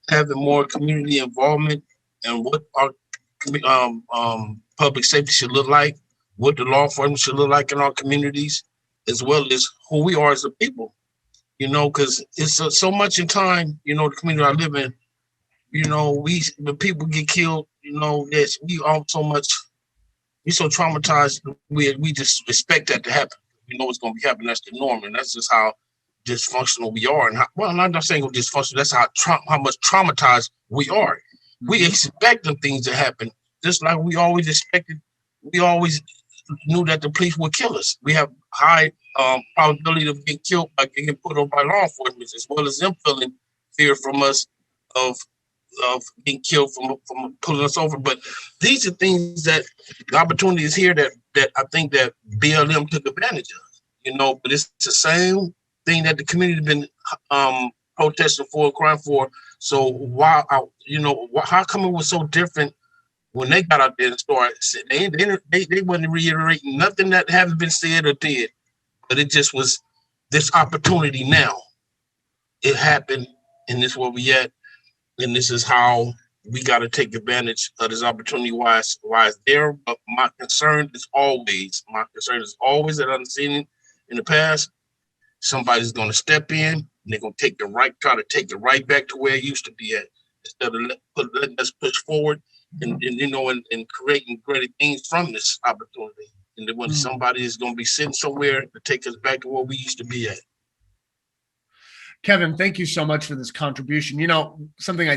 having more community involvement and what our public safety should look like, what the law enforcement should look like in our communities, as well as who we are as a people. You know, because it's so much in time. You know, the community I live in. You know, when people get killed, you know, we all we so traumatized. We just expect that to happen. We know it's going to be happening. That's the norm, and that's just how dysfunctional we are. And I'm not saying dysfunctional. That's how much traumatized we are. We expect the things to happen, just like we always expected. We always knew that the police would kill us. We have high probability of being killed by getting put on by law enforcement, as well as them feeling fear from us of being killed from pulling us over. But these are things that the opportunity is here that I think that BLM took advantage of. You know, but it's the same thing that the community has been protesting for, crying for. So why, how come it was so different when they got out there and started? They wasn't reiterating nothing that haven't been said or did, but it just was this opportunity now. It happened, and this is where we at, and this is how we got to take advantage of this opportunity. Why it's there, but my concern is always that I've seen it in the past. Somebody's going to step in, and they're going to try to take it right back to where it used to be at, instead of letting us push forward and creating great things from this opportunity. And then when somebody is going to be sitting somewhere to take us back to where we used to be at. Kevin, thank you so much for this contribution. You know, something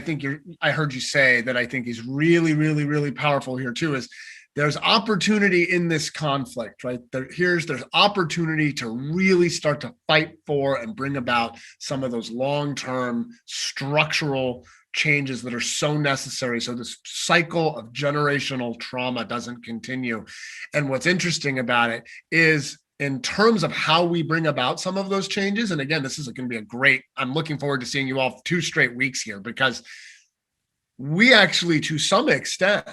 I heard you say that I think is really, really, really powerful here too is there's opportunity in this conflict, right? There's opportunity to really start to fight for and bring about some of those long-term structural changes that are so necessary so this cycle of generational trauma doesn't continue. And what's interesting about it is in terms of how we bring about some of those changes, and again, this is going to be I'm looking forward to seeing you all 2 straight weeks here, because we actually, to some extent,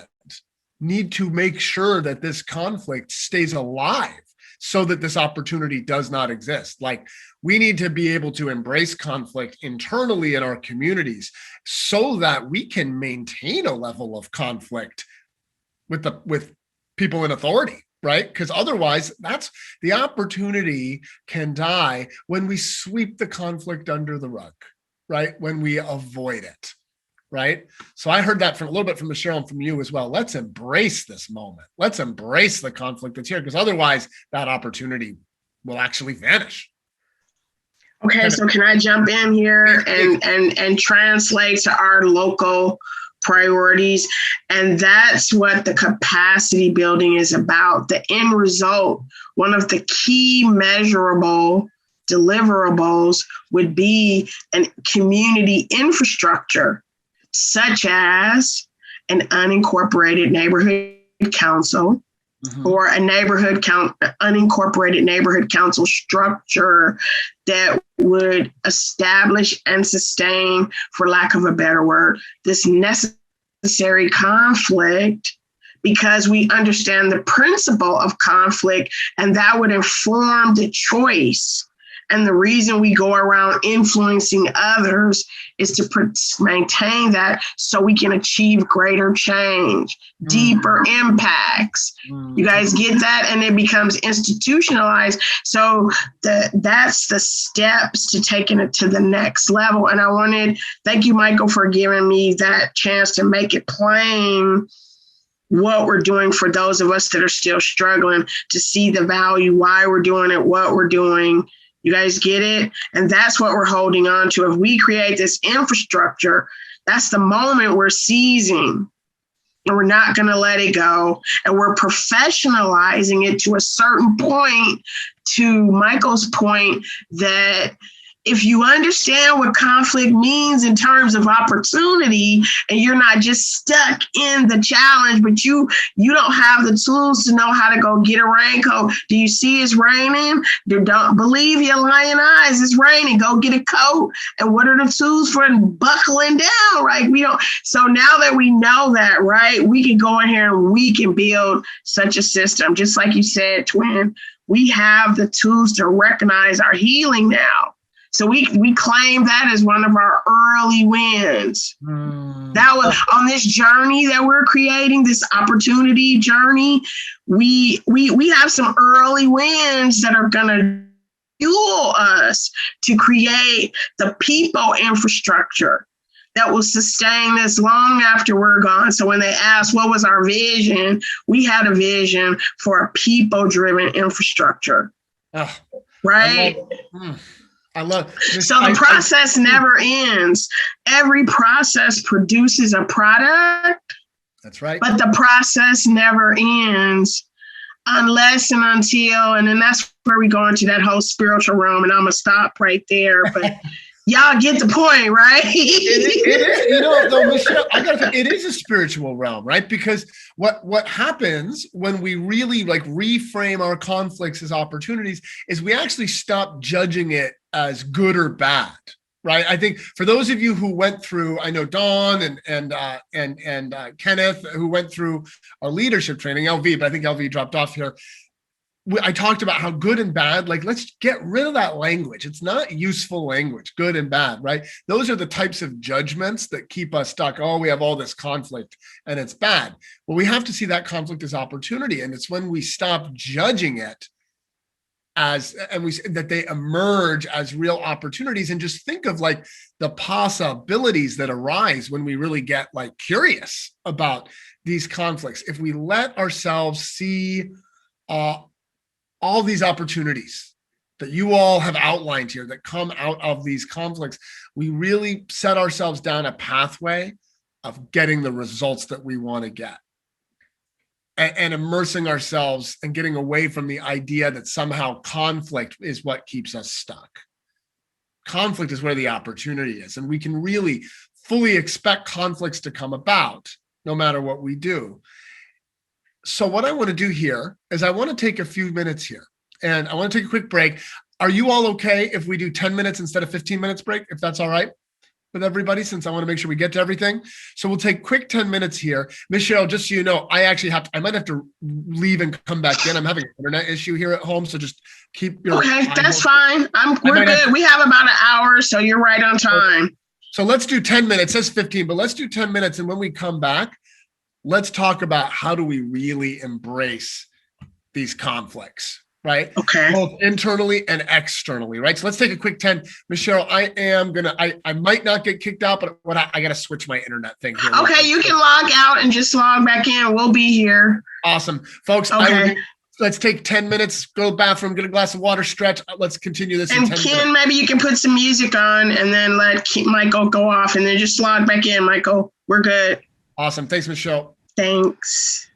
need to make sure that this conflict stays alive so that this opportunity does not exist. Like, we need to be able to embrace conflict internally in our communities so that we can maintain a level of conflict with people in authority, right? Because otherwise, that's the opportunity can die when we sweep the conflict under the rug, right? When we avoid it. Right. So I heard that from a little bit from Michelle and from you as well. Let's embrace this moment. Let's embrace the conflict that's here, because otherwise that opportunity will actually vanish. Okay, so can I jump in here and translate to our local priorities? And that's what the capacity building is about. The end result, one of the key measurable deliverables would be a community infrastructure, such as an unincorporated neighborhood council, or a unincorporated neighborhood council structure that would establish and sustain, for lack of a better word, this necessary conflict, because we understand the principle of conflict, and that would inform the choice. And the reason we go around influencing others is to maintain that so we can achieve greater change, deeper impacts. You guys get that? And it becomes institutionalized. So that's the steps to taking it to the next level. And thank you, Michael, for giving me that chance to make it plain what we're doing for those of us that are still struggling to see the value, why we're doing it, what we're doing. You guys get it? And that's what we're holding on to. If we create this infrastructure, that's the moment we're seizing, and we're not going to let it go. And we're professionalizing it to a certain point, to Michael's point, that if you understand what conflict means in terms of opportunity, and you're not just stuck in the challenge, but you don't have the tools to know how to go get a raincoat. Do you see it's raining? Don't believe your lying eyes. It's raining. Go get a coat. And what are the tools for buckling down? Right? So now that we know that, right, we can go in here and we can build such a system. Just like you said, Twin, we have the tools to recognize our healing now. So we claim that as one of our early wins. That was on this journey that we're creating, this opportunity journey. We have some early wins that are gonna fuel us to create the people infrastructure that will sustain this long after we're gone. So when they ask what was our vision, we had a vision for a people-driven infrastructure. Right? I love this. So the process never ends. Every process produces a product. That's right. But the process never ends unless and until, and then that's where we go into that whole spiritual realm. And I'm going to stop right there. But y'all get the point, right? it is, though, Michelle, it is a spiritual realm, right? Because what happens when we really reframe our conflicts as opportunities is we actually stop judging it as good or bad, right? I think for those of you who went through, I know Dawn and Kenneth who went through our leadership training, LV, but I think LV dropped off here. I talked about how good and bad, let's get rid of that language. It's not useful language, good and bad, right? Those are the types of judgments that keep us stuck. Oh, we have all this conflict and it's bad. Well, we have to see that conflict as opportunity. And it's when we stop judging it that they emerge as real opportunities, and just think of the possibilities that arise when we really get curious about these conflicts. If we let ourselves see all these opportunities that you all have outlined here that come out of these conflicts, we really set ourselves down a pathway of getting the results that we want to get. And immersing ourselves and getting away from the idea that somehow conflict is what keeps us stuck. Conflict is where the opportunity is, and we can really fully expect conflicts to come about no matter what we do. So what I want to do here is I want to take a few minutes here, and I want to take a quick break. Are you all okay if we do 10 minutes instead of 15 minutes break, if that's all right with everybody, since I want to make sure we get to everything? So we'll take quick 10 minutes here. Michelle, just so you know, I might have to leave and come back in. I'm having an internet issue here at home, so just keep your Okay, that's fine. We're good. We have about an hour, so you're right on time. So let's do 10 minutes. It says 15, but let's do 10 minutes. And when we come back, let's talk about how do we really embrace these conflicts, right? Okay. Both internally and externally, right? So let's take a quick 10. Michelle, I might not get kicked out, but I got to switch my internet thing here. Okay, you can log out and just log back in. We'll be here. Awesome. Folks, okay. Let's take 10 minutes, go to the bathroom, get a glass of water, stretch. Let's continue this. And in 10 Ken, minutes. maybe you can put some music on and then let Michael go off and then just log back in, Michael. We're good. Awesome. Thanks, Michelle. Thanks.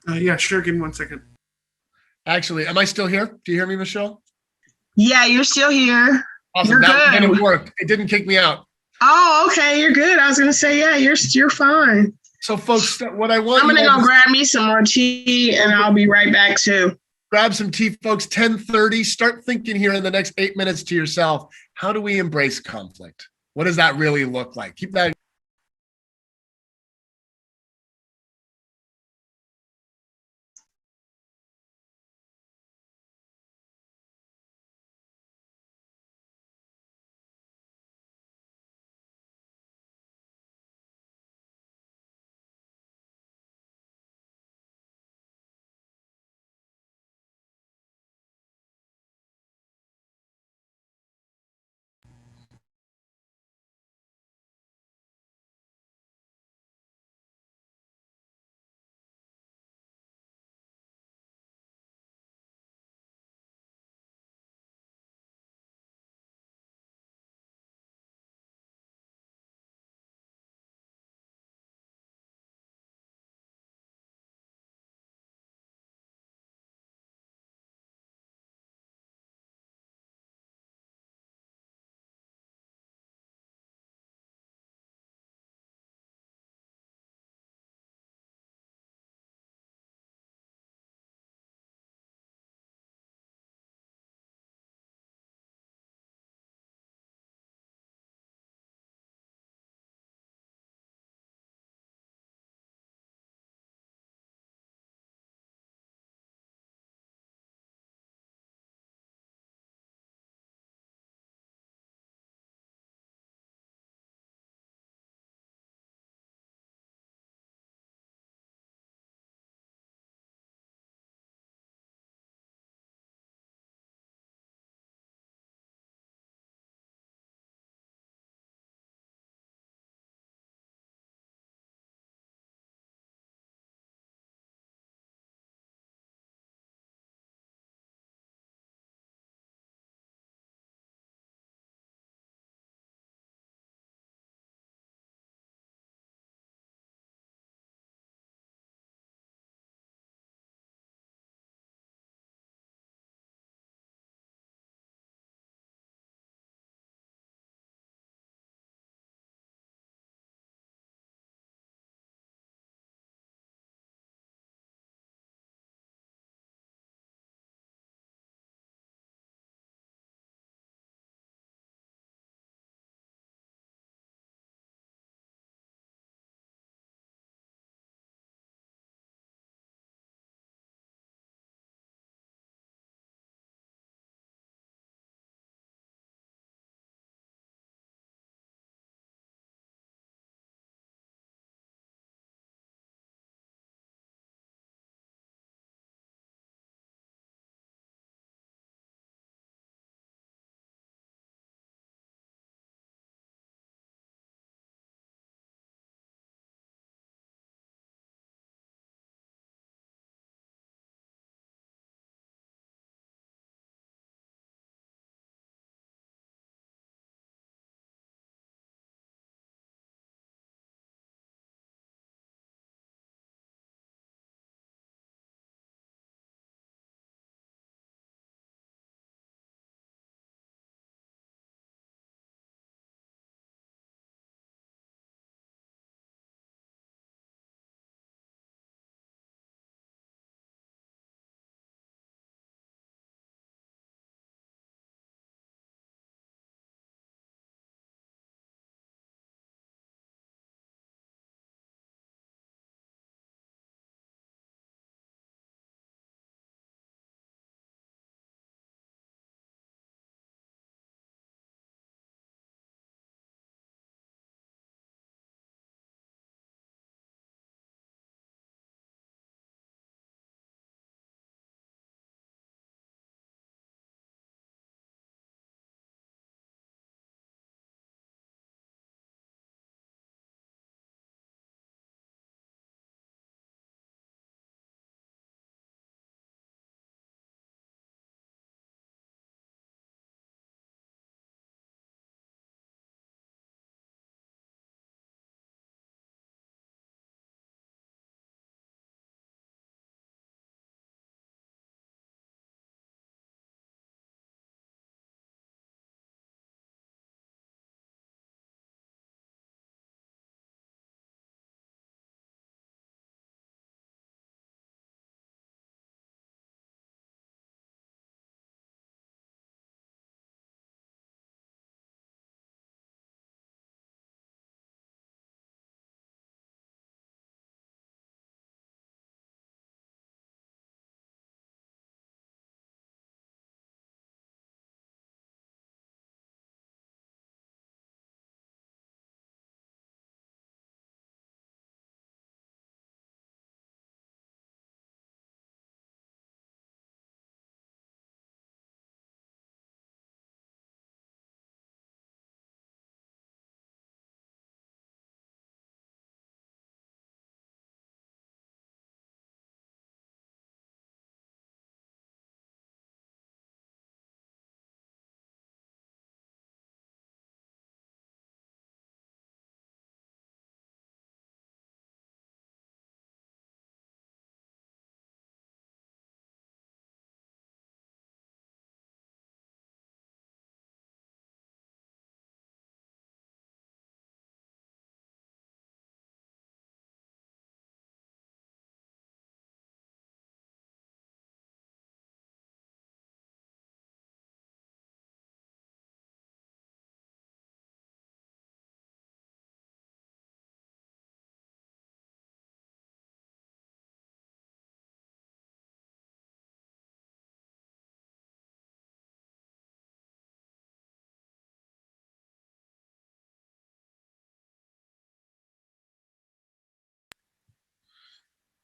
Yeah, sure. Give me 1 second. Actually, am I still here? Do you hear me, Michelle? Yeah, you're still here. Awesome. You're That good. it worked. It didn't kick me out. Oh, okay. You're good. I was going to say, yeah, you're fine. So, folks, what I want I'm going to go grab me some more tea and I'll be right back too. Grab some tea, folks. 10:30. Start thinking here in the next 8 minutes to yourself. How do we embrace conflict? What does that really look like? Keep that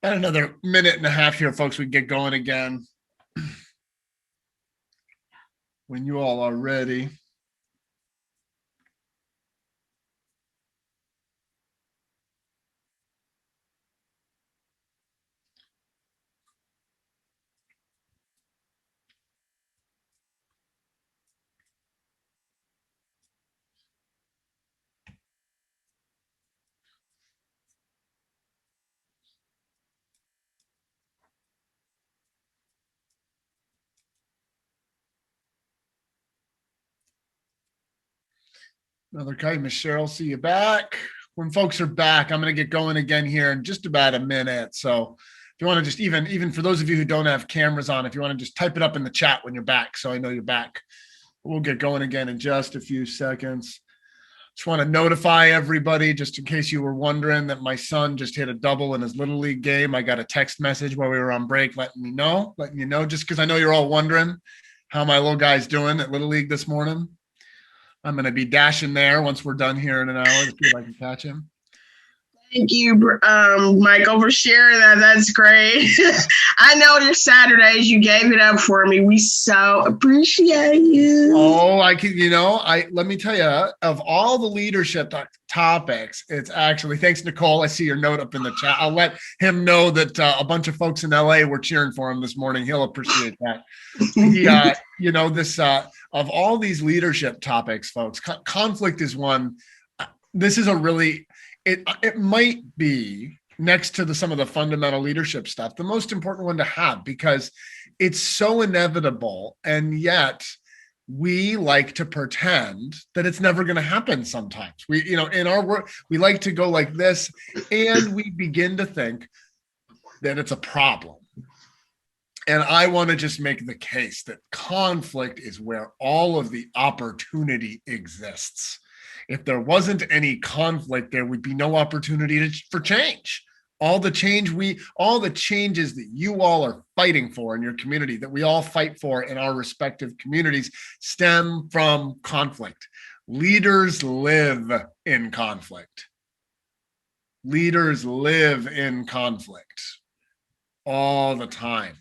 About another minute and a half here, folks. We get going again when you all are ready. Another guy, Miss Cheryl, see you back. When folks are back, I'm going to get going again here in just about a minute. So if you want to just even for those of you who don't have cameras on, if you want to just type it up in the chat when you're back, so I know you're back. We'll get going again in just a few seconds. Just want to notify everybody, just in case you were wondering, that my son just hit a double in his Little League game. I got a text message while we were on break letting you know, just because I know you're all wondering how my little guy's doing at Little League this morning. I'm going to be dashing there once we're done here in an hour to see if I can catch him. Thank you, Michael, for sharing that. That's great. I know your Saturdays, you gave it up for me. We so appreciate you. Oh, let me tell you, of all the leadership topics, it's actually, thanks, Nicole. I see your note up in the chat. I'll let him know that a bunch of folks in LA were cheering for him this morning. He'll appreciate that. Of all these leadership topics, folks, conflict is one. This is a really, it might be next to some of the fundamental leadership stuff, the most important one to have, because it's so inevitable. And yet we like to pretend that it's never going to happen. Sometimes in our work, we like to go like this, and we begin to think that it's a problem. And I want to just make the case that conflict is where all of the opportunity exists. If there wasn't any conflict, there would be no opportunity for change. All the changes that you all are fighting for in your community, that we all fight for in our respective communities, stem from conflict. Leaders live in conflict. Leaders live in conflict all the time.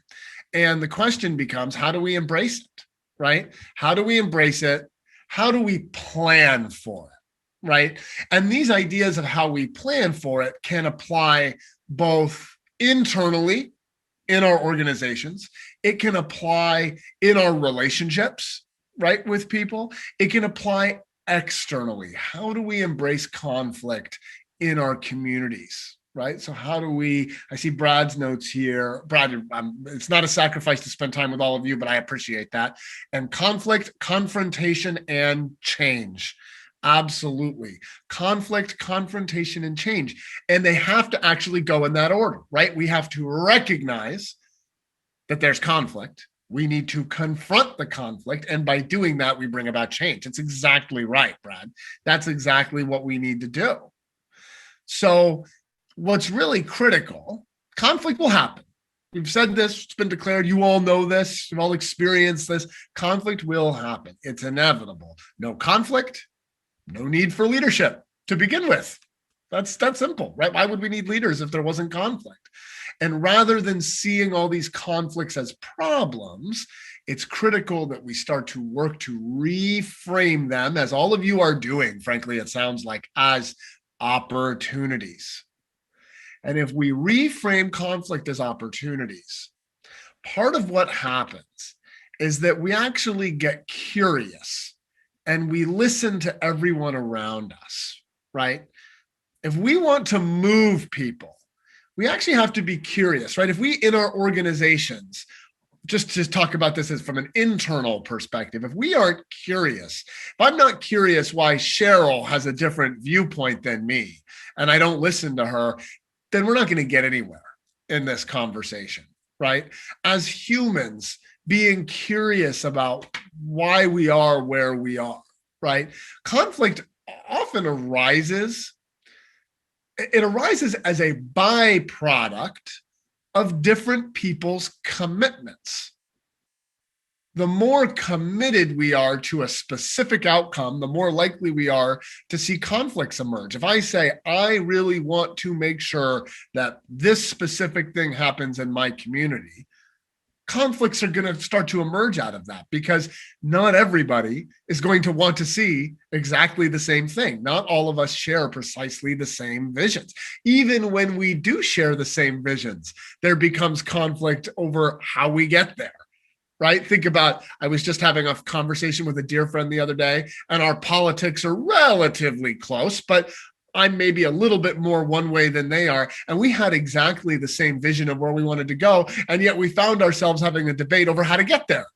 And the question becomes, how do we embrace it, right? How do we embrace it? How do we plan for it, right? And these ideas of how we plan for it can apply both internally in our organizations. It can apply in our relationships, right, with people. It can apply externally. How do we embrace conflict in our communities? Right. So how do I see Brad's notes here. Brad, it's not a sacrifice to spend time with all of you, but I appreciate that. And conflict, confrontation, and change. Absolutely. Conflict, confrontation, and change. And they have to actually go in that order, right? We have to recognize that there's conflict. We need to confront the conflict. And by doing that, we bring about change. It's exactly right, Brad. That's exactly what we need to do. So what's really critical, conflict will happen. We've said this, it's been declared, you all know this, you've all experienced this. Conflict will happen. It's inevitable. No conflict, no need for leadership to begin with. That's simple, right? Why would we need leaders if there wasn't conflict? And rather than seeing all these conflicts as problems, it's critical that we start to work to reframe them, as all of you are doing, frankly, it sounds like, as opportunities. And if we reframe conflict as opportunities, part of what happens is that we actually get curious and we listen to everyone around us, right? If we want to move people, we actually have to be curious, right? If we, in our organizations, just to talk about this as from an internal perspective, if we aren't curious, if I'm not curious why Cheryl has a different viewpoint than me, and I don't listen to her, then we're not going to get anywhere in this conversation, right? As humans, being curious about why we are where we are, right? Conflict often arises. It arises as a byproduct of different people's commitments. the more committed we are to a specific outcome, the more likely we are to see conflicts emerge. If I say, I really want to make sure that this specific thing happens in my community, conflicts are going to start to emerge out of that, because not everybody is going to want to see exactly the same thing. Not all of us share precisely the same visions. Even when we do share the same visions, there becomes conflict over how we get there. Right? Think about, I was just having a conversation with a dear friend the other day, and our politics are relatively close, but I'm maybe a little bit more one way than they are. And we had exactly the same vision of where we wanted to go. And yet we found ourselves having a debate over how to get there.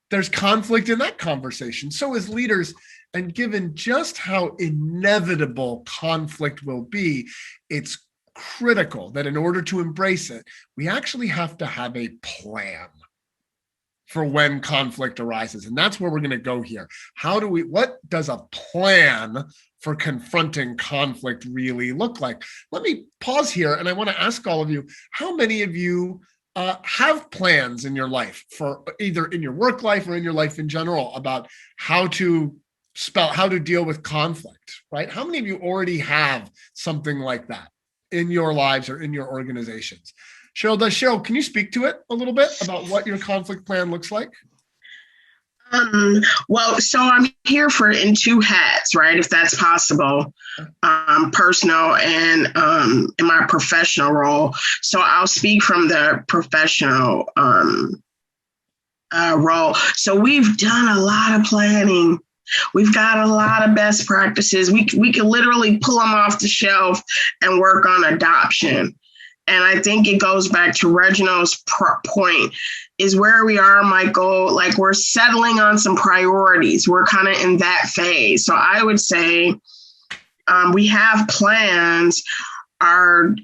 There's conflict in that conversation. So as leaders, and given just how inevitable conflict will be, it's critical that in order to embrace it, we actually have to have a plan for when conflict arises. And that's where we're going to go here. What does a plan for confronting conflict really look like? Let me pause here, and I want to ask all of you, how many of you have plans in your life, for either in your work life or in your life in general, about how to deal with conflict, right? How many of you already have something like that in your lives or in your organizations? Cheryl, can you speak to it a little bit about what your conflict plan looks like? Well, so I'm here in two hats, right? If that's possible, personal and in my professional role. So I'll speak from the professional role. So we've done a lot of planning. We've got a lot of best practices. We can literally pull them off the shelf and work on adoption. And I think it goes back to Reginald's point, is where we are, Michael, like we're settling on some priorities. We're kind of in that phase. So I would say we have plans. Our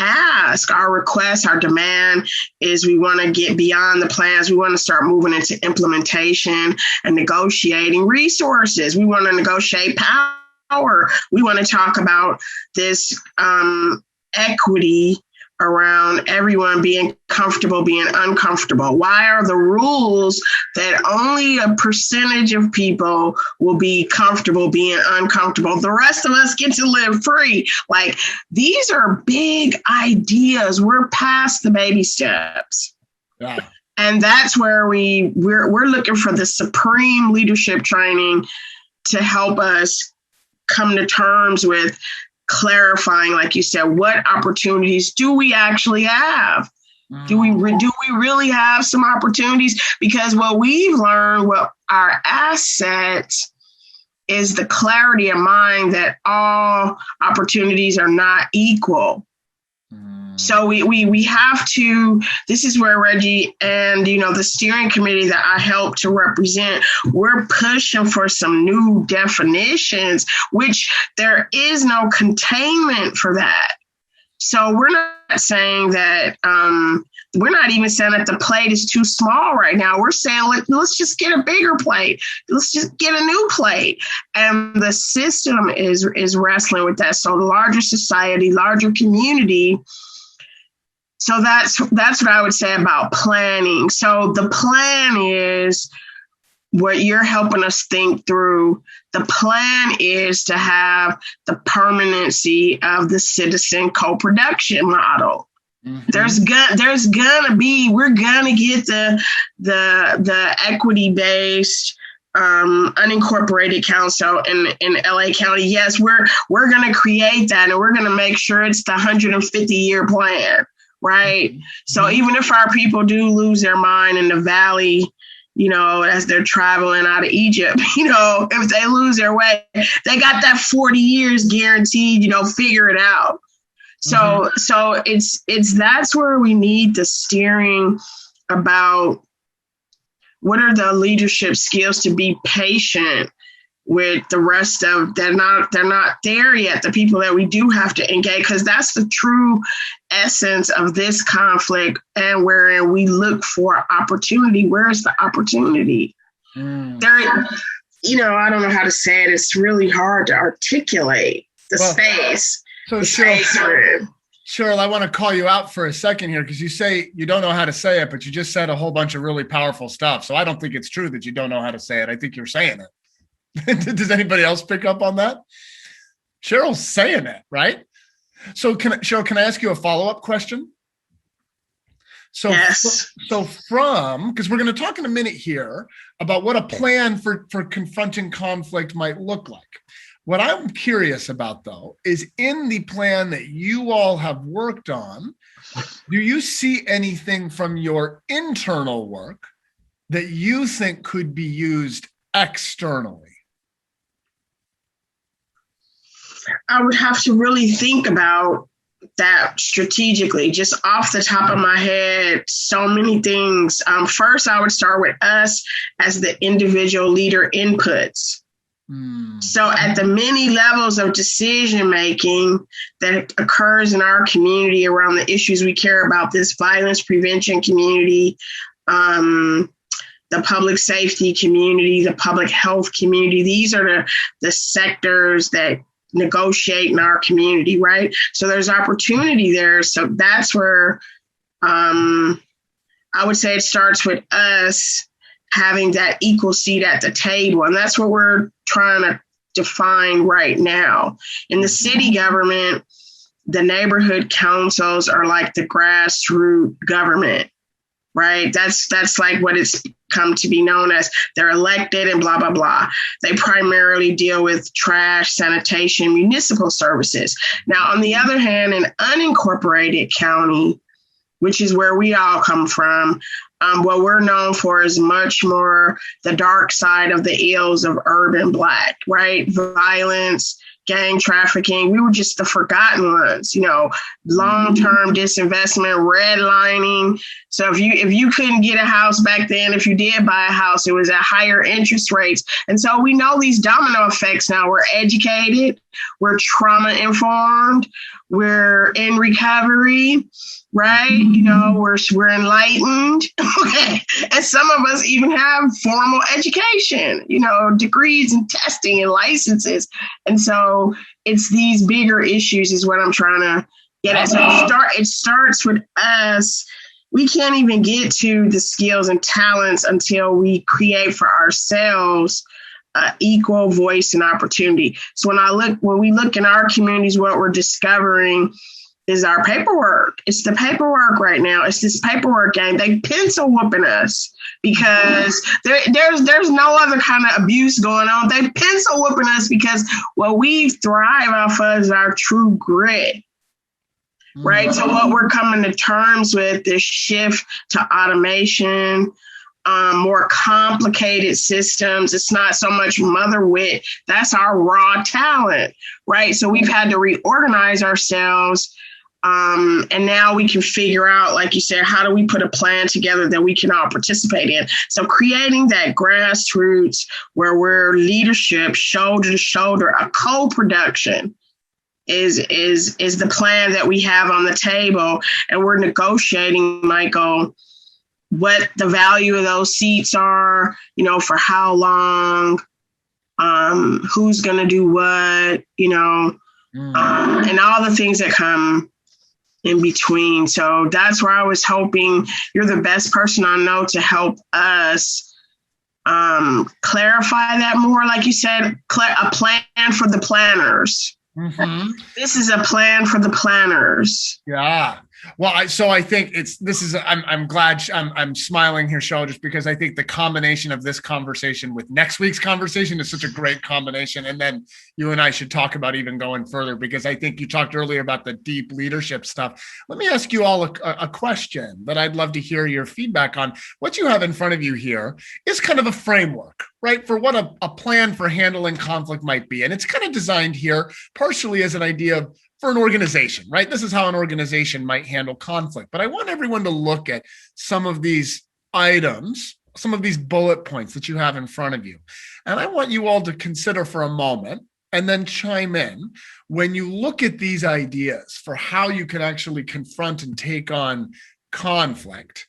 ask, our request, our demand is we want to get beyond the plans. We want to start moving into implementation and negotiating resources. We want to negotiate power. We want to talk about this equity around everyone being comfortable being uncomfortable. Why are the rules that only a percentage of people will be comfortable being uncomfortable? The rest of us get to live free. Like, these are big ideas. We're past the baby steps. Yeah. And that's where we're looking for the supreme leadership training to help us come to terms with clarifying, like you said, what opportunities do we actually have? Do we really have some opportunities? Because what we've learned, what our asset is the clarity of mind that all opportunities are not equal. So we have to, this is where Reggie and, the steering committee that I help to represent, we're pushing for some new definitions, which there is no containment for that. So we're not saying that, we're not even saying that the plate is too small right now. We're saying, let's just get a bigger plate. Let's just get a new plate. And the system is wrestling with that. So the larger society, larger community. So that's what I would say about planning. So the plan is what you're helping us think through. The plan is to have the permanency of the citizen co-production model. Mm-hmm. We're gonna get the equity-based unincorporated council in LA County. Yes, we're gonna create that, and we're gonna make sure it's the 150-year plan. Right. So even if our people do lose their mind in the valley, as they're traveling out of Egypt, if they lose their way, they got that 40 years guaranteed, figure it out. So it's that's where we need the steering about what are the leadership skills to be patient with the rest of, they're not there yet, the people that we do have to engage, because that's the true essence of this conflict, and wherein we look for opportunity. Where is the opportunity? There, I don't know how to say it. It's really hard to articulate the space. So Cheryl, I want to call you out for a second here because you say you don't know how to say it, but you just said a whole bunch of really powerful stuff. So I don't think it's true that you don't know how to say it. I think you're saying it. Does anybody else pick up on that? Cheryl's saying it, right? So Cheryl, can I ask you a follow-up question? So, yes. So because we're going to talk in a minute here about what a plan for confronting conflict might look like. What I'm curious about, though, is in the plan that you all have worked on, do you see anything from your internal work that you think could be used externally? I would have to really think about that strategically, just off the top of my head, so many things. First, I would start with us as the individual leader inputs. So at the many levels of decision making that occurs in our community around the issues we care about, this violence prevention community, the public safety community, the public health community, these are the sectors that negotiate in our community, right? So there's opportunity there. So that's where I would say it starts with us having that equal seat at the table. And that's what we're trying to define right now. In the city government, the neighborhood councils are like the grassroots government, right? That's like what it's come to be known as. They're elected and blah, blah, blah. They primarily deal with trash, sanitation, municipal services. Now, on the other hand, an unincorporated county, which is where we all come from, what we're known for is much more the dark side of the ills of urban Black, right? Violence, gang trafficking. We were just the forgotten ones, long-term disinvestment, redlining. So if you couldn't get a house back then, if you did buy a house, it was at higher interest rates. And so we know these domino effects now. We're educated, we're trauma-informed, we're in recovery, right? We're enlightened. Okay. And some of us even have formal education, degrees and testing and licenses. And so it's these bigger issues is what I'm trying to get at. So it starts with us. We can't even get to the skills and talents until we create for ourselves equal voice and opportunity. So when we look in our communities, what we're discovering is our paperwork. It's the paperwork right now. It's this paperwork game. They pencil whooping us because there's no other kind of abuse going on. They pencil whooping us because what we thrive off of is our true grit. Right. So what we're coming to terms with, this shift to automation, more complicated systems. It's not so much mother wit. That's our raw talent. Right. So we've had to reorganize ourselves. And now we can figure out, like you said, how do we put a plan together that we can all participate in? So creating that grassroots where we're leadership, shoulder to shoulder, a co-production is the plan that we have on the table. And we're negotiating, Michael, what the value of those seats are, for how long, who's going to do what, and all the things that come in between. So that's where I was hoping you're the best person I know to help us clarify that more. Like you said, a plan for the planners. Mm-hmm. This is a plan for the planners. Yeah. Well, I think I'm glad I'm smiling here, Cheryl, just because I think the combination of this conversation with next week's conversation is such a great combination. And then you and I should talk about even going further, because I think you talked earlier about the deep leadership stuff. Let me ask you all a question that I'd love to hear your feedback on. What you have in front of you here is kind of a framework, right, for what a plan for handling conflict might be. And it's kind of designed here partially as an idea for an organization, right? This is how an organization might handle conflict. But I want everyone to look at some of these items, some of these bullet points that you have in front of you. And I want you all to consider for a moment and then chime in when you look at these ideas for how you can actually confront and take on conflict,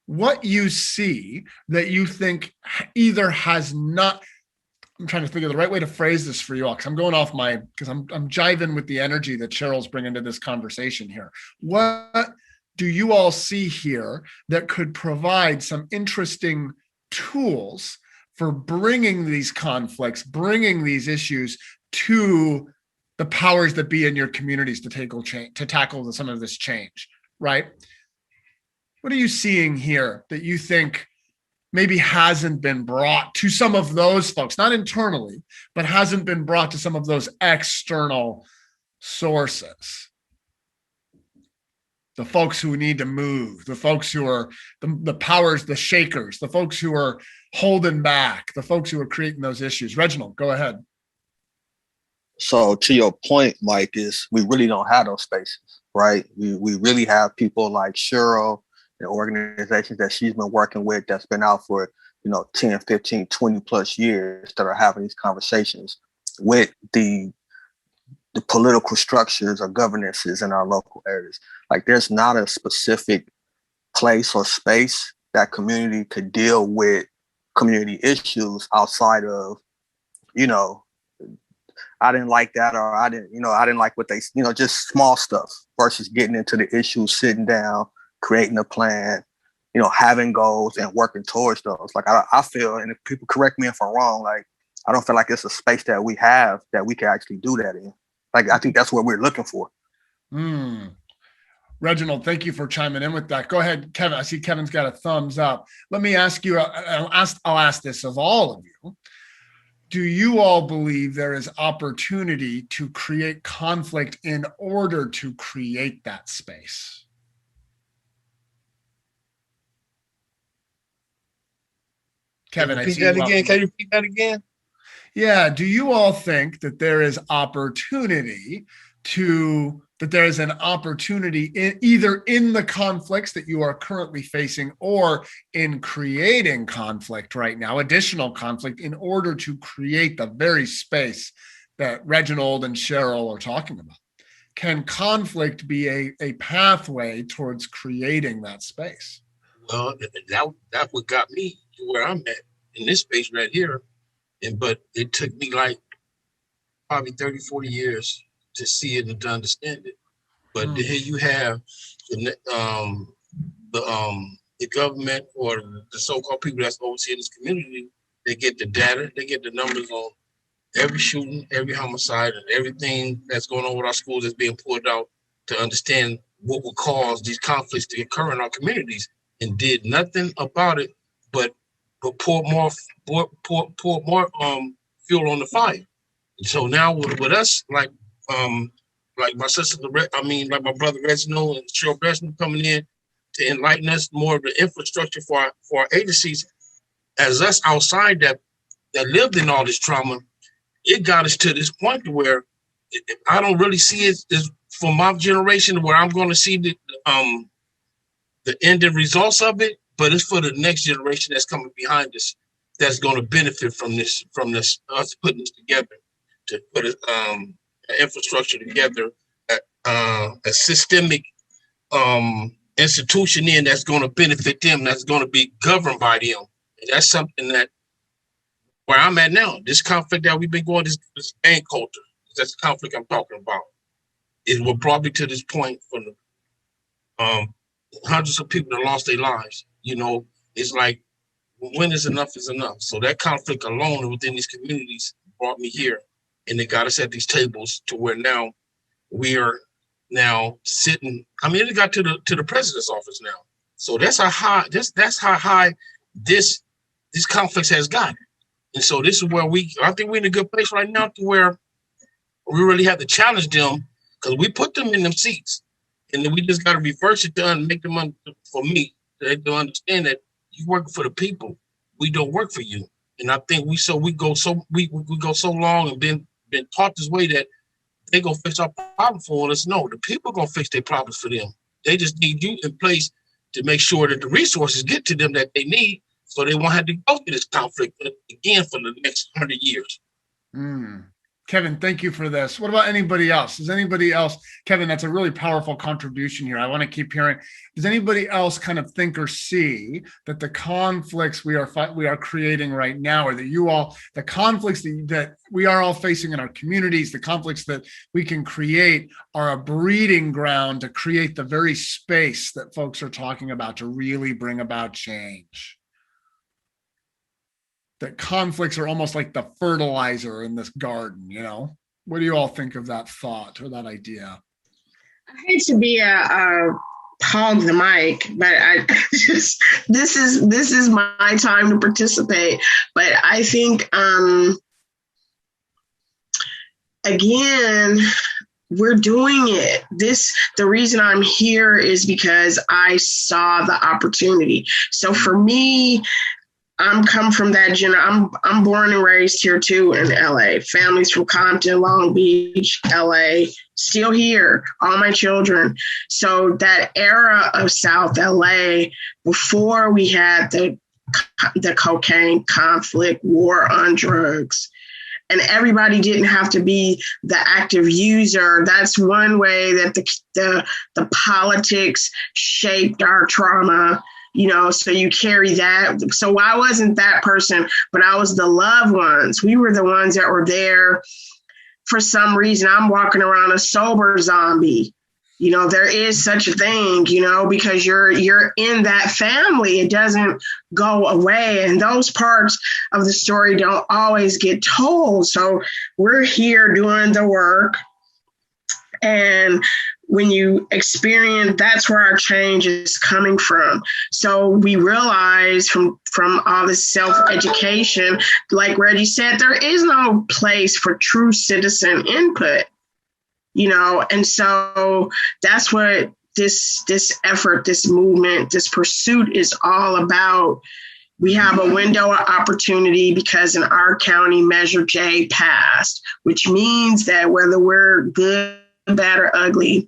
what you see that you think either has not, I'm trying to think of the right way to phrase this for you all, because I'm going off because I'm jiving with the energy that Cheryl's bringing to this conversation here. What do you all see here that could provide some interesting tools for bringing these conflicts, bringing these issues to the powers that be in your communities to tackle some of this change, right? What are you seeing here that you think maybe hasn't been brought to some of those folks, not internally, but hasn't been brought to some of those external sources? The folks who need to move, the folks who are the powers, the shakers, the folks who are holding back, the folks who are creating those issues. Reginald, go ahead. So to your point, Mike, is we really don't have those spaces, right? We really have people like Cheryl and organizations that she's been working with that's been out for, 10, 15, 20 plus years that are having these conversations with the political structures or governances in our local areas. Like there's not a specific place or space that community could deal with community issues outside of, I didn't like that, or I didn't like what they, just small stuff versus getting into the issues, sitting down, creating a plan, having goals and working towards those. Like I feel, and if people correct me if I'm wrong, like I don't feel like it's a space that we have that we can actually do that in. Like I think that's what we're looking for. Reginald, thank you for chiming in with that. Go ahead, Kevin. I see Kevin's got a thumbs up. Let me ask you, I'll ask this of all of you. Do you all believe there is opportunity to create conflict in order to create that space? Kevin, I see. Can you repeat that again? Yeah. Do you all think that there is opportunity that there is an opportunity either in the conflicts that you are currently facing or in creating conflict right now, additional conflict, in order to create the very space that Reginald and Cheryl are talking about? Can conflict be a pathway towards creating that space? Well, that's what got me to where I'm at in this space right here. But it took me like probably 30, 40 years to see it and to understand it. But here you have the government or the so-called people that's overseeing this community. They get the data, they get the numbers on every shooting, every homicide, and everything that's going on with our schools that's being pulled out to understand what will cause these conflicts to occur in our communities, and did nothing about it but pour more fuel on the fire. And so now with us, like my sister, like my brother Reginald and Cheryl Reginald coming in to enlighten us more of the infrastructure for our agencies, as us outside that lived in all this trauma, it got us to this point where I don't really see it as for my generation where I'm going to see the ending results of it, but it's for the next generation that's coming behind us that's going to benefit from this us putting this together to put an infrastructure together, a systemic institution in that's going to benefit them, that's going to be governed by them. And that's something that where I'm at now, this conflict that we've been going, this gang culture, that's the conflict I'm talking about, is what brought me to this point from the hundreds of people that lost their lives. It's like when is enough is enough. So that conflict alone within these communities brought me here, and they got us at these tables to where now we are now sitting. I mean, it got to the president's office now. So that's how high this conflict has gotten. And so this is where I think we're in a good place right now to where we really have to challenge them, because we put them in them seats, and then we just got to reverse it and make them for me. They don't understand that you work for the people. We don't work for you. And I think we go so long and been taught this way that they gonna fix our problem for us. No, the people gonna fix their problems for them. They just need you in place to make sure that the resources get to them that they need, so they won't have to go through this conflict again for the next 100 years. Kevin, thank you for this. What about anybody else? Does anybody else, Kevin, that's a really powerful contribution here. I want to keep hearing. Does anybody else kind of think or see that the conflicts we are creating right now, or that the conflicts that we are all facing in our communities, the conflicts that we can create are a breeding ground to create the very space that folks are talking about to really bring about change? That conflicts are almost like the fertilizer in this garden, What do you all think of that thought or that idea? I hate to be a hog the mic, but this is my time to participate. But I think again, we're doing it. The reason I'm here is because I saw the opportunity. So for me, I'm come from that I'm born and raised here too in LA. Families from Compton, Long Beach, LA, still here, all my children. So that era of South LA, before we had the cocaine conflict, war on drugs, and everybody didn't have to be the active user. That's one way that the politics shaped our trauma. So you carry that. So I wasn't that person, but I was the loved ones. We were the ones that were there. For some reason, I'm walking around a sober zombie. There is such a thing, because you're in that family. It doesn't go away. And those parts of the story don't always get told. So we're here doing the work. And when you experience, that's where our change is coming from. So we realize from all this self-education, like Reggie said, there is no place for true citizen input, and so that's what this effort, this movement, this pursuit is all about. We have a window of opportunity because in our county, Measure J passed, which means that whether we're good, bad, or ugly,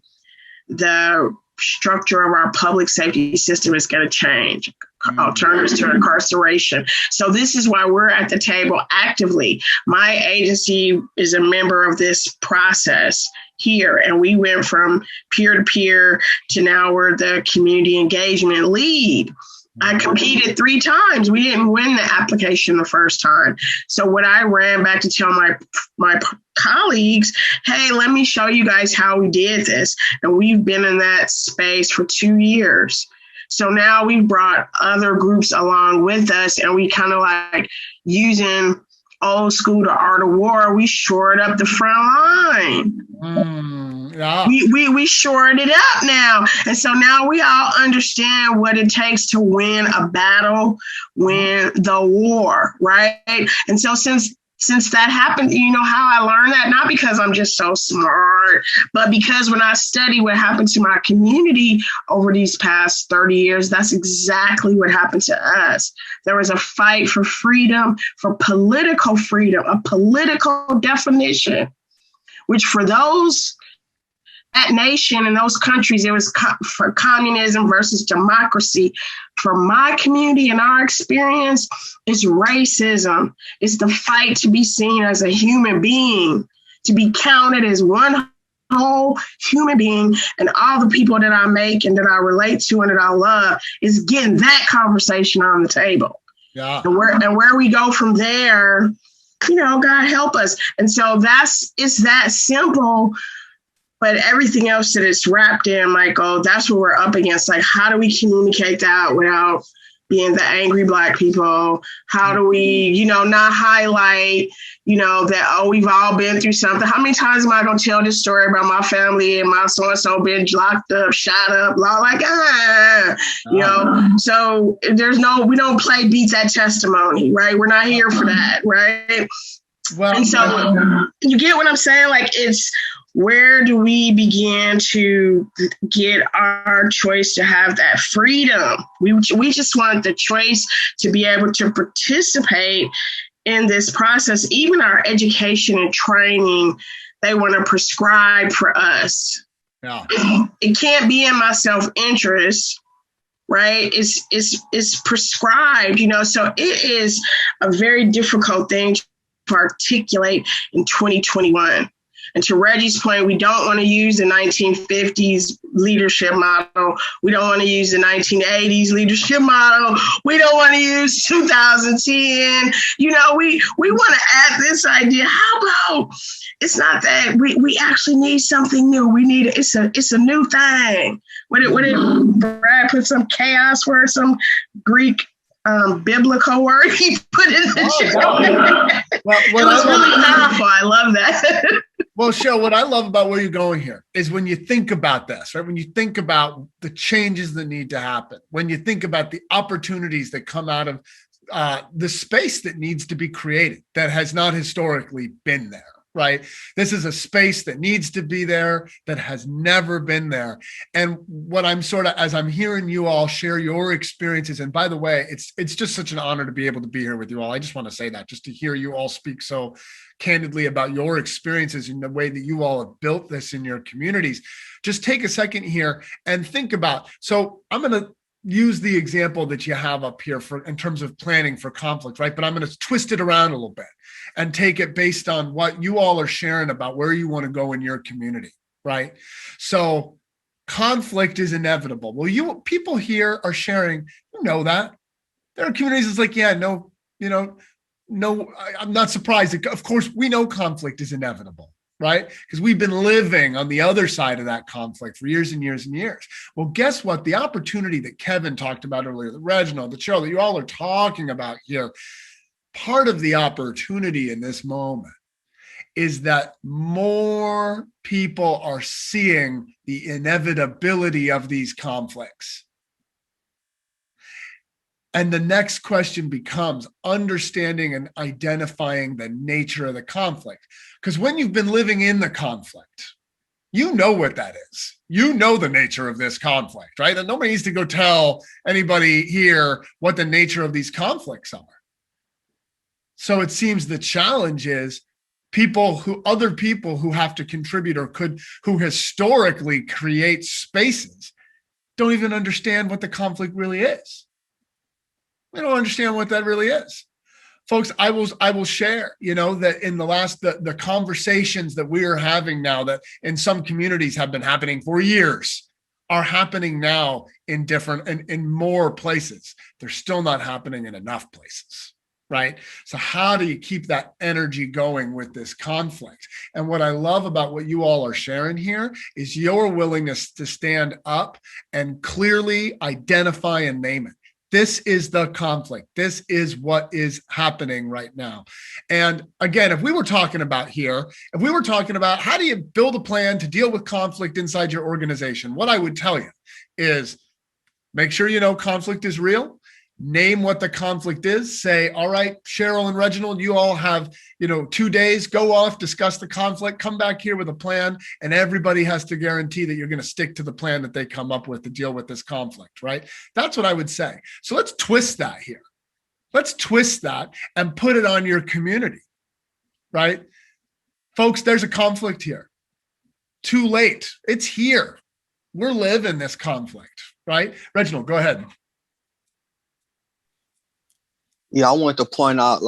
the structure of our public safety system is going to change. Alternatives to incarceration. So this is why we're at the table actively. My agency is a member of this process here, and we went from peer-to-peer to now we're the community engagement lead. I competed 3 times. We didn't win the application the first time. So what I ran back to tell my colleagues, hey, let me show you guys how we did this. And we've been in that space for 2 years. So now we brought other groups along with us, and we kind of like using old school to art of war. We shored up the front line. Yeah. We shored it up now. And so now we all understand what it takes to win a battle, win the war, right? And so since that happened, how I learned that? Not because I'm just so smart, but because when I study what happened to my community over these past 30 years, that's exactly what happened to us. There was a fight for freedom, for political freedom, a political definition, which for that nation and those countries, it was for communism versus democracy. For my community and our experience, it's racism. It's the fight to be seen as a human being, to be counted as one whole human being, and all the people that I make and that I relate to and that I love is getting that conversation on the table. Yeah. And where we go from there, God help us. And so it's that simple. But everything else that it's wrapped in, Michael, that's what we're up against. Like, how do we communicate that without being the angry Black people? How do we, not highlight, that, we've all been through something. How many times am I going to tell this story about my family and my so-and-so been locked up, shot up, So we don't play beat that testimony, right? We're not here for that, right? Well, and so you get what I'm saying? Like, it's, where do we begin to get our choice to have that freedom? We just want the choice to be able to participate in this process. Even our education and training, they want to prescribe for us. Yeah. It can't be in my self-interest, right? It's prescribed, So it is a very difficult thing to articulate in 2021. And to Reggie's point, we don't want to use the 1950s leadership model. We don't want to use the 1980s leadership model. We don't want to use 2010. You know, we want to add this idea. How about it's not that we actually need something new. We need it's a new thing. What did Brad put some chaos word, some Greek biblical word he put in the show? Well, it was really powerful. I love that. Well, Cheryl, what I love about where you're going here is when you think about this, right? When you think about the changes that need to happen, when you think about the opportunities that come out of the space that needs to be created that has not historically been there, right? This is a space that needs to be there, that has never been there. And what I'm sort of, as I'm hearing you all share your experiences, and by the way, it's just such an honor to be able to be here with you all. I just want to say that, just to hear you all speak so candidly about your experiences and the way that you all have built this in your communities. Just take a second here and think about, so I'm going to use the example that you have up here for in terms of planning for conflict, right? But I'm going to twist it around a little bit and take it based on what you all are sharing about where you want to go in your community, right? So conflict is inevitable. Well, people here are sharing, you know that. There are communities that's like, yeah, no, I'm not surprised. Of course, we know conflict is inevitable, right? Because we've been living on the other side of that conflict for years and years and years. Well, guess what? The opportunity that Kevin talked about earlier, that Reginald, that Cheryl, that you all are talking about here, part of the opportunity in this moment is that more people are seeing the inevitability of these conflicts. And the next question becomes understanding and identifying the nature of the conflict. Because when you've been living in the conflict, you know what that is. You know the nature of this conflict, right? And nobody needs to go tell anybody here what the nature of these conflicts are. So it seems the challenge is other people who have to contribute or who historically create spaces don't even understand what the conflict really is. They don't understand what that really is. Folks, I will share, that in the last, the conversations that we are having now that in some communities have been happening for years are happening now in more places. They're still not happening in enough places, right? So how do you keep that energy going with this conflict? And what I love about what you all are sharing here is your willingness to stand up and clearly identify and name it. This is the conflict. This is what is happening right now. And again, if we were talking about how do you build a plan to deal with conflict inside your organization, what I would tell you is make sure you know conflict is real. Name what the conflict is. Say, all right, Cheryl and Reginald, you all have, 2 days, go off, discuss the conflict, come back here with a plan, and everybody has to guarantee that you're going to stick to the plan that they come up with to deal with this conflict, right? That's what I would say. So let's twist that here. Let's twist that and put it on your community, right? Folks, there's a conflict here. Too late. It's here. We're living this conflict, right? Reginald, go ahead. Yeah, I wanted to point out,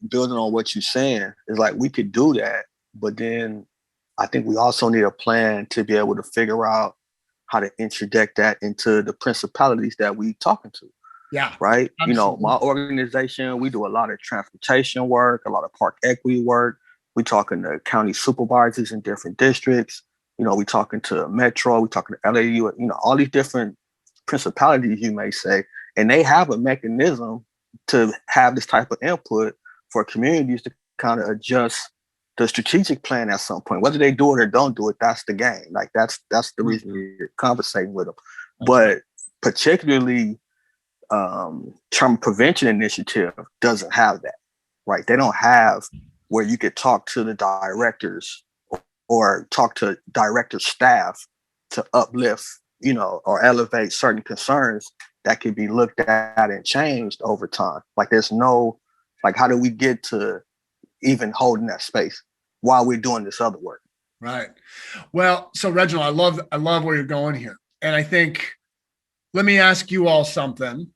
building on what you're saying, is we could do that, but then I think we also need a plan to be able to figure out how to interject that into the principalities that we talking to. Yeah. Right. Absolutely. My organization, we do a lot of transportation work, a lot of park equity work. We talking to county supervisors in different districts. We talking to Metro, we talking to LAU, all these different principalities, you may say, and they have a mechanism to have this type of input for communities to kind of adjust the strategic plan at some point. Whether they do it or don't do it, that's the game. That's the reason you're conversating with them. But particularly, trauma prevention initiative doesn't have that, right? They don't have where you could talk to the directors or talk to director staff to uplift, or elevate certain concerns that could be looked at and changed over time. There's no, how do we get to even holding that space while we're doing this other work? Right. Well, so Reginald, I love where you're going here. And I think, let me ask you all something.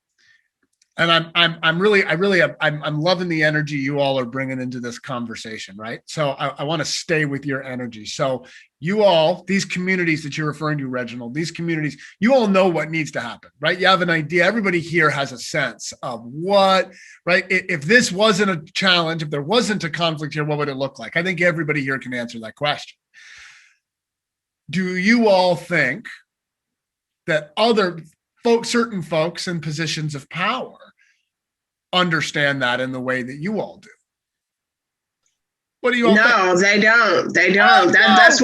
And I'm loving the energy you all are bringing into this conversation, right? So I want to stay with your energy. So you all, these communities that you're referring to, Reginald, these communities, you all know what needs to happen, right? You have an idea. Everybody here has a sense of what, right? If this wasn't a challenge, if there wasn't a conflict here, what would it look like? I think everybody here can answer that question. Do you all think that certain folks in positions of power understand that in the way that you all do? What do you all think? No, they don't. They don't. Oh, That's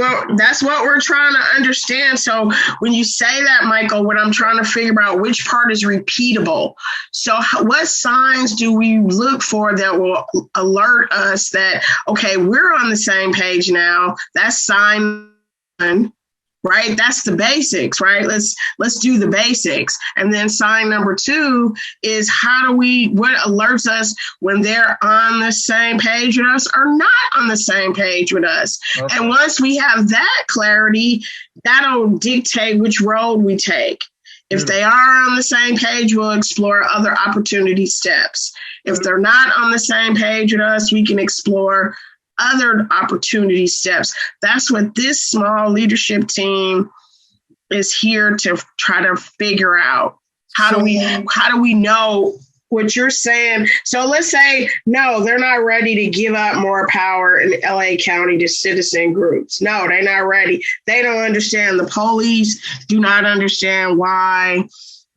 what we're trying to understand. So when you say that, Michael, what I'm trying to figure out which part is repeatable. So what signs do we look for that will alert us that, okay, we're on the same page now? That's sign one. Right? That's the basics, right? Let's do the basics. And then sign number 2 is what alerts us when they're on the same page with us or not on the same page with us. Okay. And once we have that clarity, that'll dictate which road we take. If they are on the same page, we'll explore other opportunity steps. If they're not on the same page with us, we can explore other opportunity steps. That's what this small leadership team is here to try to figure out. How do we know what you're saying? So let's say, no, they're not ready to give up more power in LA County to citizen groups. No, they're not ready. They don't understand. The police do not understand why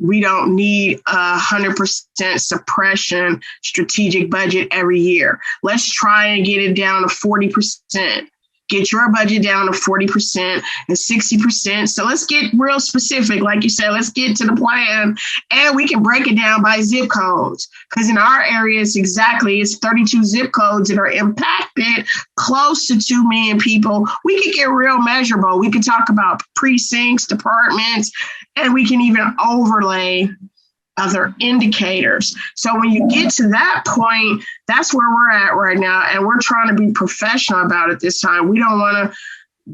we don't need 100% suppression strategic budget every year. Let's try and get it down to 40%. Get your budget down to 40% and 60%. So let's get real specific. Like you said, let's get to the plan and we can break it down by zip codes. Because in our area, it's 32 zip codes that are impacted close to 2 million people. We could get real measurable. We could talk about precincts, departments, and we can even overlay other indicators. So when you get to that point, that's where we're at right now. And we're trying to be professional about it this time. We don't want to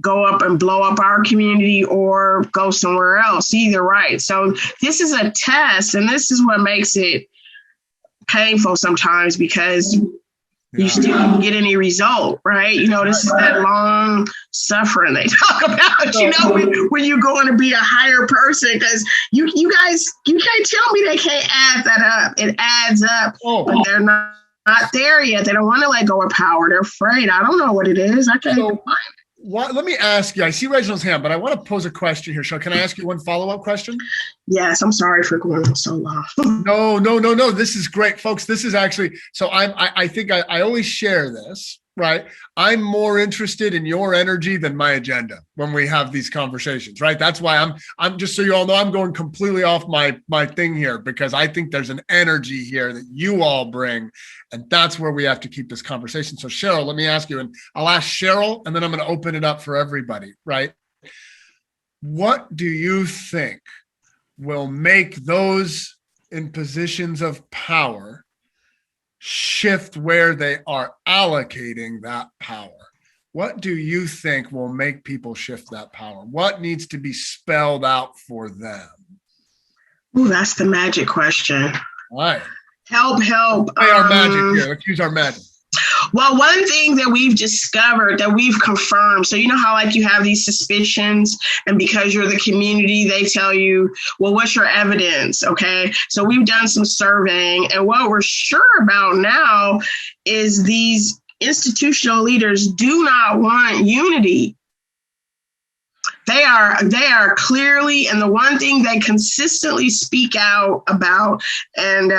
go up and blow up our community or go somewhere else either, right? So this is a test, and this is what makes it painful sometimes because you still don't get any result, right? You know, this is that long suffering they talk about, you know, when you're going to be a higher person, because you guys, you can't tell me they can't add that up. It adds up, but they're not there yet. They don't want to let go of power. They're afraid. I don't know what it is. I can't even find it. Let me ask you, I see Reginald's hand, but I want to pose a question here. So can I ask you one follow-up question? Yes, I'm sorry for going on so long. No. This is great, folks. This is actually, so I think I always share this, right? I'm more interested in your energy than my agenda when we have these conversations, right? That's why I'm just so you all know, I'm going completely off my thing here because I think there's an energy here that you all bring. And that's where we have to keep this conversation. So Cheryl, let me ask you, and I'll ask Cheryl, and then I'm going to open it up for everybody, right? What do you think will make those in positions of power shift where they are allocating that power? What do you think will make people shift that power? What needs to be spelled out for them? Ooh, that's the magic question. All right. Help. Play our magic here. Let's use our magic. Well, one thing that we've discovered, that we've confirmed, so you know how like you have these suspicions and because you're the community, they tell you, well, what's your evidence? Okay. So we've done some surveying, and what we're sure about now is these institutional leaders do not want unity. They are clearly, and the one thing they consistently speak out about and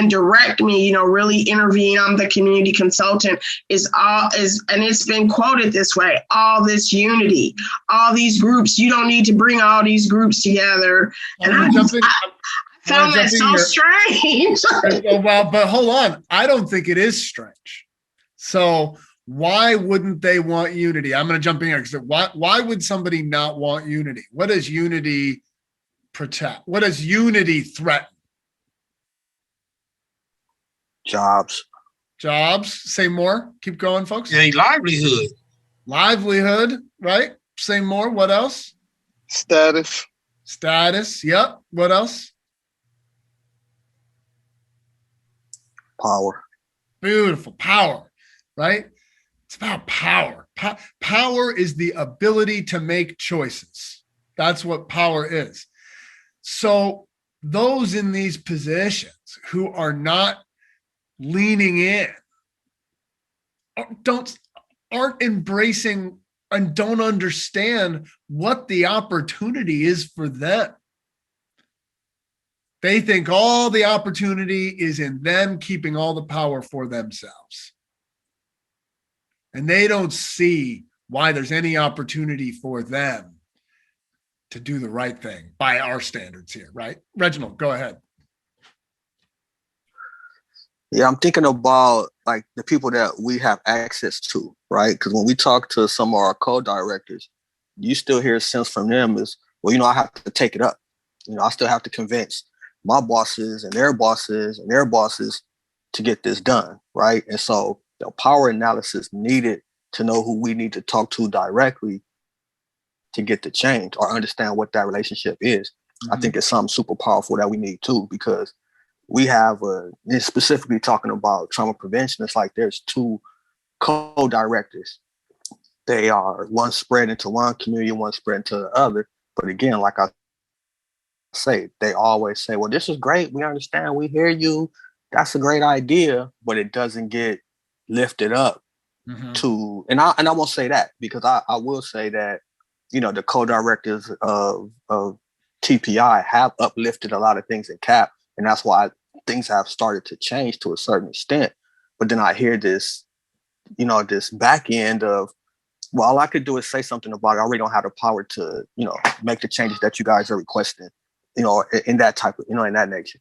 direct me, you know, really intervene. I'm the community consultant, and it's been quoted this way: all this unity, all these groups. You don't need to bring all these groups together. And I found that so strange. Well, but hold on, I don't think it is strange. So why wouldn't they want unity? I'm going to jump in here because why would somebody not want unity? What does unity protect? What does unity threaten? Jobs. Say more. Keep going, folks. Yeah, Livelihood, right? Say more. What else? Status. Yep. What else? Power. Beautiful. Power, right? It's about power. Power is the ability to make choices. That's what power is. So those in these positions who are not leaning in, aren't embracing and don't understand what the opportunity is for them. They think all the opportunity is in them keeping all the power for themselves. And they don't see why there's any opportunity for them to do the right thing by our standards here, right? Reginald, go ahead. Yeah, I'm thinking about like the people that we have access to, right? Because when we talk to some of our co-directors, you still hear a sense from them is, well, you know, I have to take it up. You know, I still have to convince my bosses and their bosses and their bosses to get this done, right? And so the power analysis needed to know who we need to talk to directly to get the change or understand what that relationship is. I think it's something super powerful that we need too, because we have specifically talking about trauma prevention. It's like there's two co-directors. They are one spread into one community, one spread into the other. But again, like I say, they always say, well, this is great. We understand. We hear you. That's a great idea, but it doesn't get lifted up to, and I won't say that because I will say that, you know, the co-directors of TPI have uplifted a lot of things in CAP. And that's why things have started to change to a certain extent. But then I hear this, you know, this back end of, well, all I could do is say something about it. I already don't have the power to, you know, make the changes that you guys are requesting, you know, in that type of, you know, in that nature.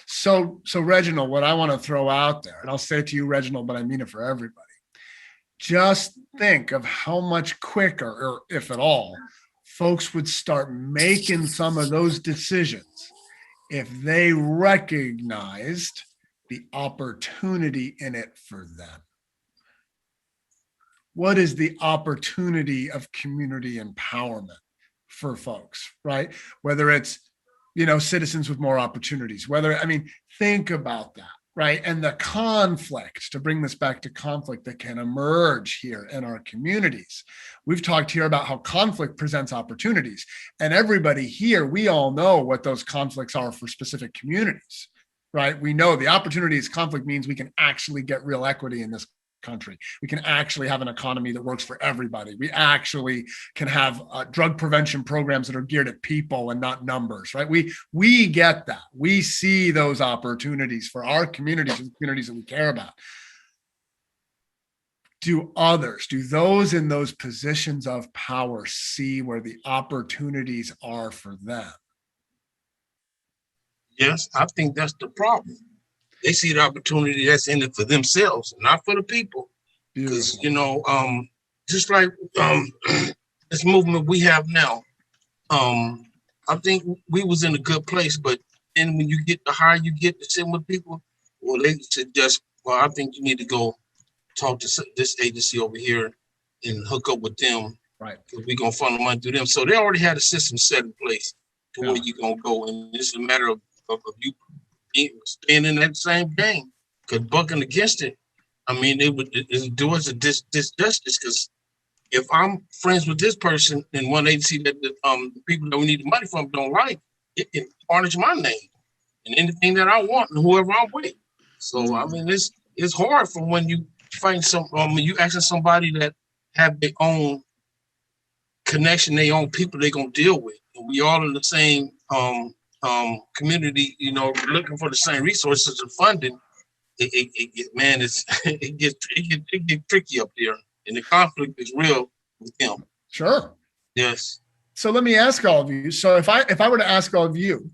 So Reginald, what I want to throw out there, and I'll say it to you, Reginald, but I mean it for everybody. Just think of how much quicker, or if at all, folks would start making some of those decisions if they recognized the opportunity in it for them. What is the opportunity of community empowerment for folks, right? Whether it's, you know, citizens with more opportunities, think about that, right? And the conflict, to bring this back to conflict that can emerge here in our communities. We've talked here about how conflict presents opportunities, and everybody here, we all know what those conflicts are for specific communities, right? We know the opportunities conflict means we can actually get real equity in this country. We can actually have an economy that works for everybody. We actually can have drug prevention programs that are geared at people and not numbers, right? We get that. We see those opportunities for our communities and communities that we care about. Do those in those positions of power see where the opportunities are for them? Yes, I think that's the problem. They see the opportunity that's in it for themselves, not for the people. Because, you know, just like this movement we have now, I think we was in a good place, but then when you get the higher you get to sit with people, well, they suggest, well, I think you need to go talk to this agency over here and hook up with them. Right. Because we're going to funnel money through them. So they already had a system set in place to where you're going to go. And it's a matter of you staying in that same game, because bucking against it, I mean, it do us a disjustice. Because if I'm friends with this person in one agency that the people that we need the money from don't like, it can tarnish my name and anything that I want and whoever I'm with. So I mean, it's hard for when you find you asking somebody that have their own connection, their own people they're gonna deal with, and we all in the same community, you know, looking for the same resources and funding. It gets tricky up there, and the conflict is real with them. Sure. Yes. So let me ask all of you. So if I were to ask all of you,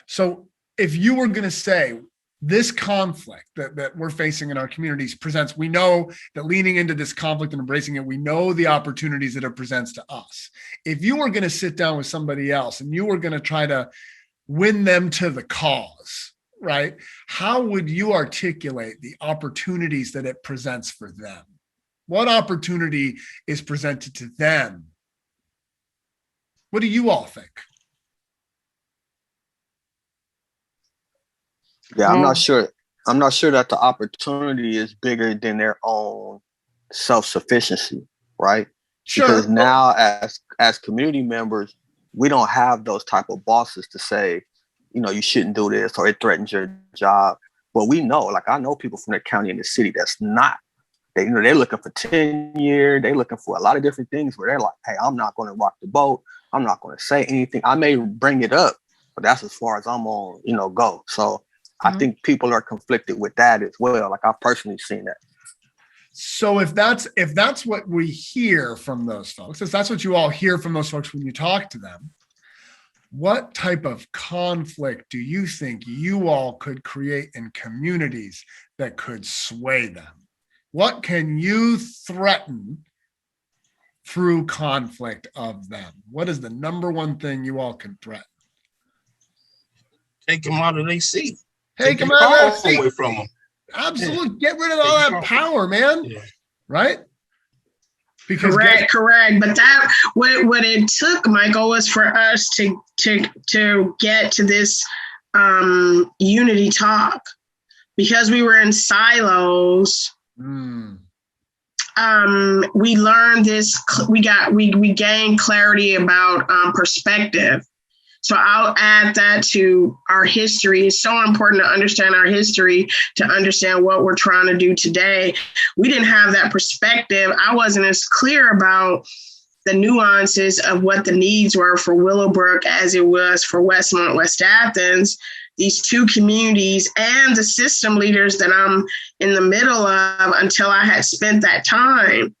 so if you were going to say this conflict that we're facing in our communities presents, we know that leaning into this conflict and embracing it, we know the opportunities that it presents to us. If you were going to sit down with somebody else and you were going to try to win them to the cause, right? How would you articulate the opportunities that it presents for them? What opportunity is presented to them? What do you all think? Yeah, I'm not sure. I'm not sure that the opportunity is bigger than their own self-sufficiency, right? Sure. Because now as community members, we don't have those type of bosses to say, you know, you shouldn't do this or it threatens your job. But we know, like I know people from the county and the city that's not. They, you know, they're looking for tenure. They're looking for a lot of different things where they're like, hey, I'm not going to rock the boat. I'm not going to say anything. I may bring it up, but that's as far as I'm on, you know, go. So I think people are conflicted with that as well. Like I've personally seen that. So if that's what we hear from those folks, if that's what you all hear from those folks when you talk to them, what type of conflict do you think you all could create in communities that could sway them? What can you threaten through conflict of them? What is the number one thing you all can threaten? Take them out of their seat. Take them out of their seat. Away from them. Absolutely. Get rid of all that power, man. Yeah. Right? Because correct. But that what it took, Michael, was for us to get to this unity talk, because we were in silos. We learned this. We gained clarity about perspective. So I'll add that to our history. It's so important to understand our history, to understand what we're trying to do today. We didn't have that perspective. I wasn't as clear about the nuances of what the needs were for Willowbrook as it was for Westmont, West Athens, these two communities, and the system leaders that I'm in the middle of until I had spent that time.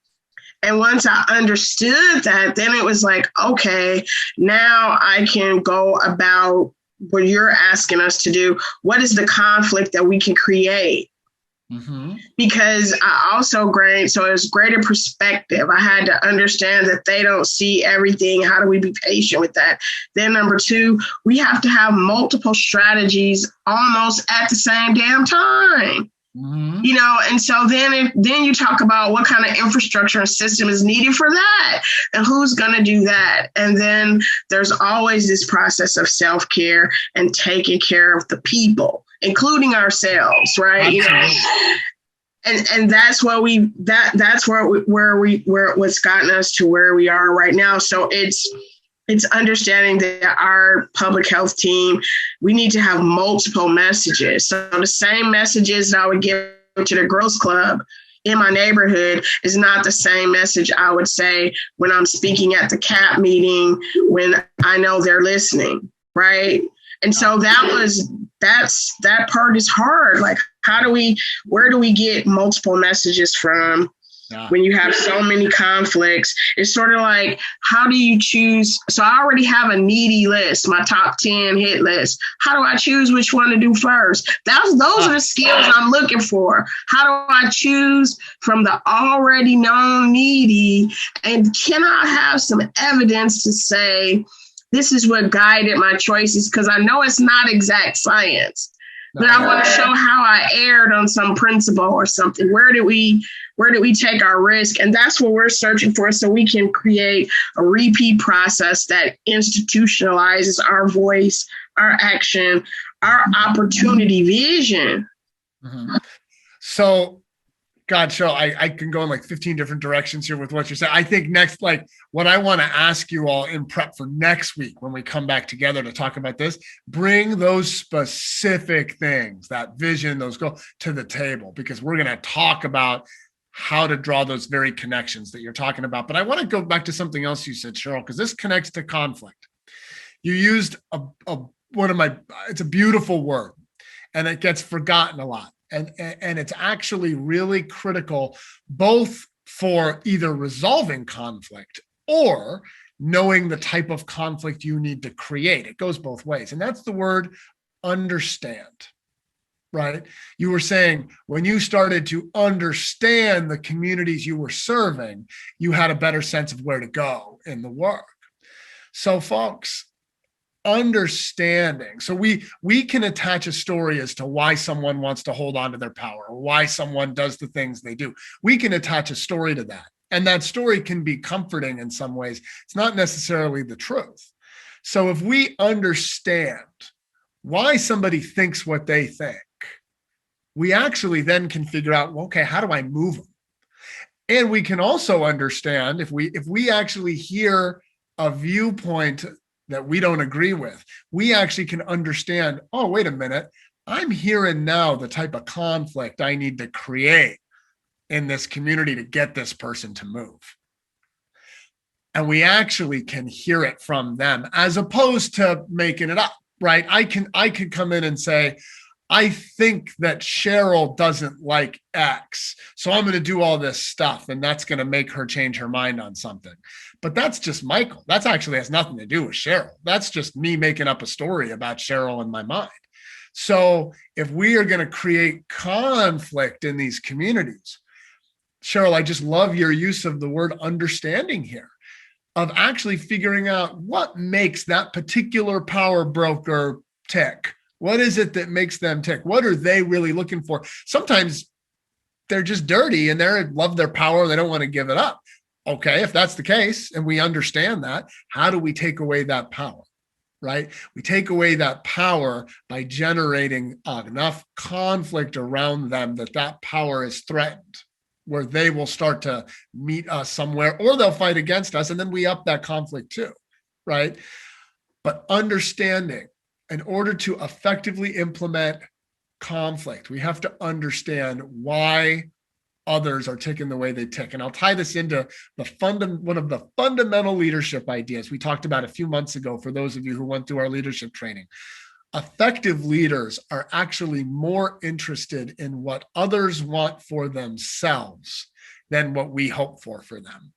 And once I understood that, then it was like, okay, now I can go about what you're asking us to do. What is the conflict that we can create? Because I also so it was greater perspective. I had to understand that they don't see everything. How do we be patient with that? Then number two, we have to have multiple strategies almost at the same damn time. You know, and so then you talk about what kind of infrastructure and system is needed for that and who's going to do that. And then there's always this process of self-care and taking care of the people, including ourselves, right? You know? And that's what that's what's gotten us to where we are right now. So it's understanding that our public health team, we need to have multiple messages. So the same messages that I would give to the Girls Club in my neighborhood is not the same message I would say when I'm speaking at the CAP meeting, when I know they're listening, right? And so that part is hard. Like, where do we get multiple messages from? When you have so many conflicts, it's sort of like, how do you choose? So I already have a needy list, my top 10 hit list. How do I choose which one to do first? Those are the skills I'm looking for. How do I choose from the already known needy? And can I have some evidence to say, this is what guided my choices? Because I know it's not exact science. But I want to show how I erred on some principle or something. Where do we take our risk? And that's what we're searching for, so we can create a repeat process that institutionalizes our voice, our action, our opportunity vision. So, God, so I can go in like 15 different directions here with what you're saying. I think next, like what I want to ask you all in prep for next week when we come back together to talk about this, bring those specific things, that vision, those goals to the table, because we're going to talk about how to draw those very connections that you're talking about. But I want to go back to something else you said, Cheryl, because this connects to conflict. You used it's a beautiful word, and it gets forgotten a lot. And it's actually really critical, both for either resolving conflict or knowing the type of conflict you need to create. It goes both ways. And that's the word understand, right? You were saying when you started to understand the communities you were serving, you had a better sense of where to go in the work. So folks, understanding. So we can attach a story as to why someone wants to hold on to their power or why someone does the things they do. We can attach a story to that. And that story can be comforting in some ways. It's not necessarily the truth. So if we understand why somebody thinks what they think, we actually then can figure out, well, okay, how do I move them? And we can also understand if we actually hear a viewpoint that we don't agree with, we actually can understand, oh, wait a minute, I'm hearing now the type of conflict I need to create in this community to get this person to move. And we actually can hear it from them as opposed to making it up, right? I could come in and say, I think that Cheryl doesn't like X, so I'm going to do all this stuff, and that's going to make her change her mind on something. But that's just Michael. That's actually has nothing to do with Cheryl. That's just me making up a story about Cheryl in my mind. So if we are going to create conflict in these communities, Cheryl, I just love your use of the word understanding here, of actually figuring out what makes that particular power broker tick. What is it that makes them tick? What are they really looking for? Sometimes they're just dirty and they love their power. They don't want to give it up. Okay, if that's the case, and we understand that, how do we take away that power, right? We take away that power by generating enough conflict around them that power is threatened, where they will start to meet us somewhere, or they'll fight against us, and then we up that conflict too, right? But understanding, in order to effectively implement conflict, we have to understand why others are ticking the way they tick. And I'll tie this into one of the fundamental leadership ideas we talked about a few months ago for those of you who went through our leadership training. Effective leaders are actually more interested in what others want for themselves than what we hope for them.